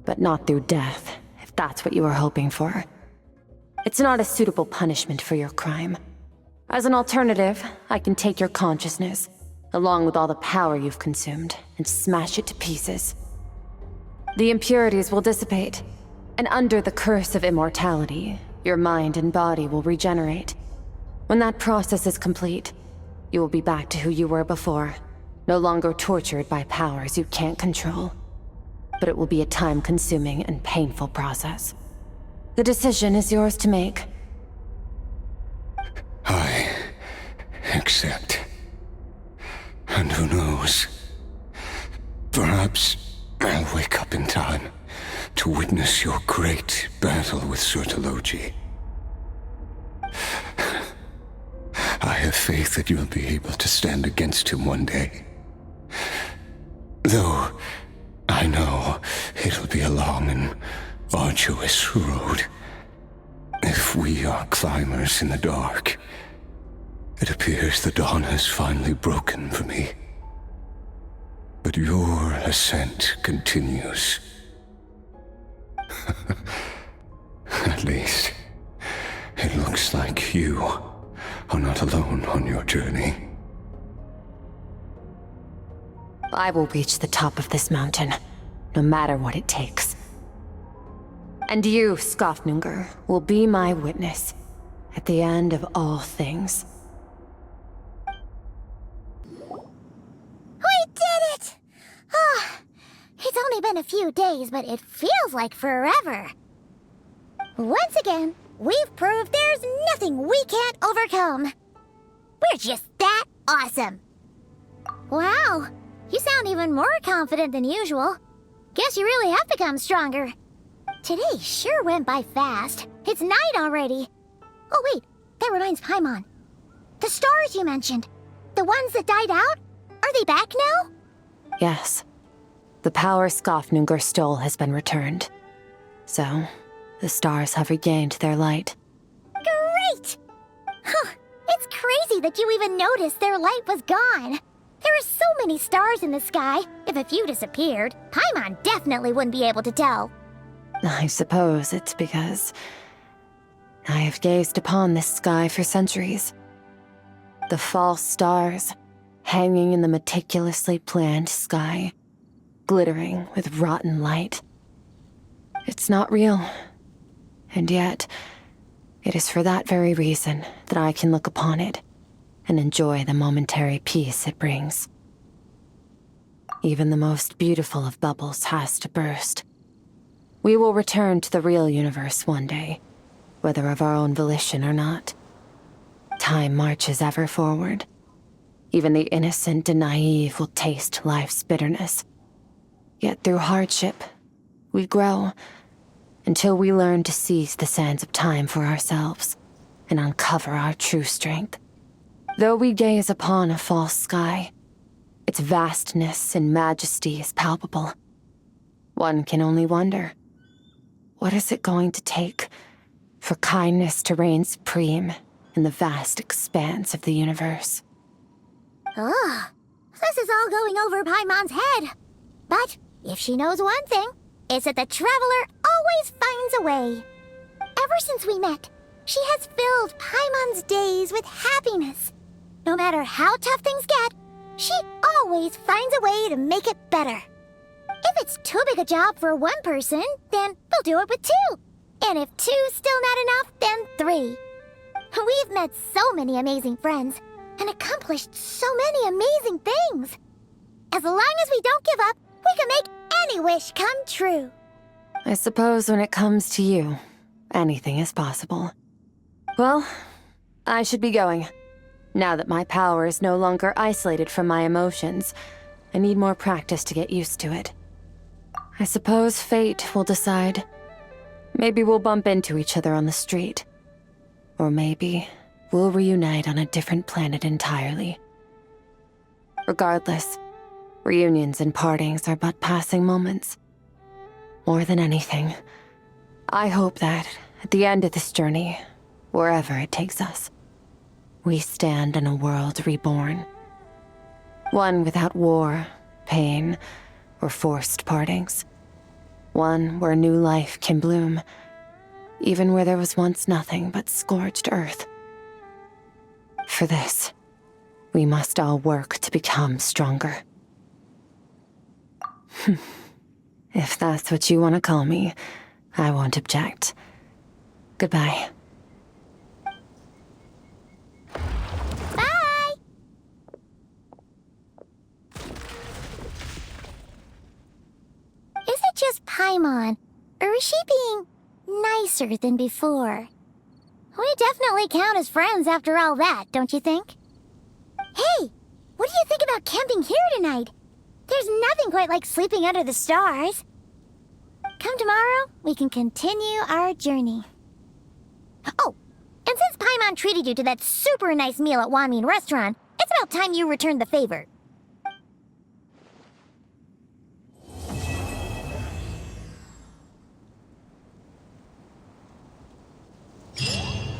but not through death, if that's what you were hoping for. It's not a suitable punishment for your crime. As an alternative, I can take your consciousness, along with all the power you've consumed, and smash it to pieces. The impurities will dissipate, and under the curse of immortality, your mind and body will regenerate. When that process is complete, you will be back to who you were before, no longer tortured by powers you can't control. But it will be a time-consuming and painful process. The decision is yours to make. I accept. And who knows? Perhaps I'll wake up in time to witness your great battle with Sertologi. I have faith that you'll be able to stand against him one day. Though I know it'll be a long and arduous road. If we are climbers in the dark, it appears the dawn has finally broken for me. But your ascent continues. At least, it looks like you are not alone on your journey. I will reach the top of this mountain, no matter what it takes. And you, Skofnunger, will be my witness at the end of all things. We did it! Ah, it's only been a few days, but it feels like forever. Once again, we've proved there's nothing we can't overcome. We're just that awesome. Wow, you sound even more confident than usual. Guess you really have become stronger. Today sure went by fast. It's night already. Oh wait, that reminds Paimon. The stars you mentioned, the ones that died out, are they back now? Yes. The power Skafnungur stole has been returned. So, the stars have regained their light. Great! Huh, it's crazy that you even noticed their light was gone. There are so many stars in the sky. If a few disappeared, Paimon definitely wouldn't be able to tell. I suppose it's because I have gazed upon this sky for centuries. The false stars, hanging in the meticulously planned sky, glittering with rotten light. It's not real. And yet, it is for that very reason that I can look upon it and enjoy the momentary peace it brings. Even the most beautiful of bubbles has to burst. We will return to the real universe one day, whether of our own volition or not. Time marches ever forward. Even the innocent and naive will taste life's bitterness. Yet through hardship, we grow until we learn to seize the sands of time for ourselves and uncover our true strength. Though we gaze upon a false sky, its vastness and majesty is palpable. One can only wonder, what is it going to take for kindness to reign supreme in the vast expanse of the universe? Ugh, this is all going over Paimon's head. But if she knows one thing, it's that the Traveler always finds a way. Ever since we met, she has filled Paimon's days with happiness. No matter how tough things get, she always finds a way to make it better. If it's too big a job for one person, then we'll do it with two. And if two's still not enough, then three. We've met so many amazing friends and accomplished so many amazing things. As long as we don't give up, we can make any wish come true. I suppose when it comes to you, anything is possible. Well, I should be going. Now that my power is no longer isolated from my emotions, I need more practice to get used to it. I suppose fate will decide. Maybe we'll bump into each other on the street. Or maybe we'll reunite on a different planet entirely. Regardless, reunions and partings are but passing moments. More than anything, I hope that at the end of this journey, wherever it takes us, we stand in a world reborn. One without war, pain, or forced partings. One where new life can bloom, even where there was once nothing but scorched earth. For this, we must all work to become stronger. If that's what you want to call me, I won't object. Goodbye. Bye! Is it just Paimon, or is she being nicer than before? We definitely count as friends after all that, don't you think? Hey, what do you think about camping here tonight? There's nothing quite like sleeping under the stars. Come tomorrow, we can continue our journey. Oh, and since Paimon treated you to that super nice meal at Wanmin Restaurant, it's about time you returned the favor.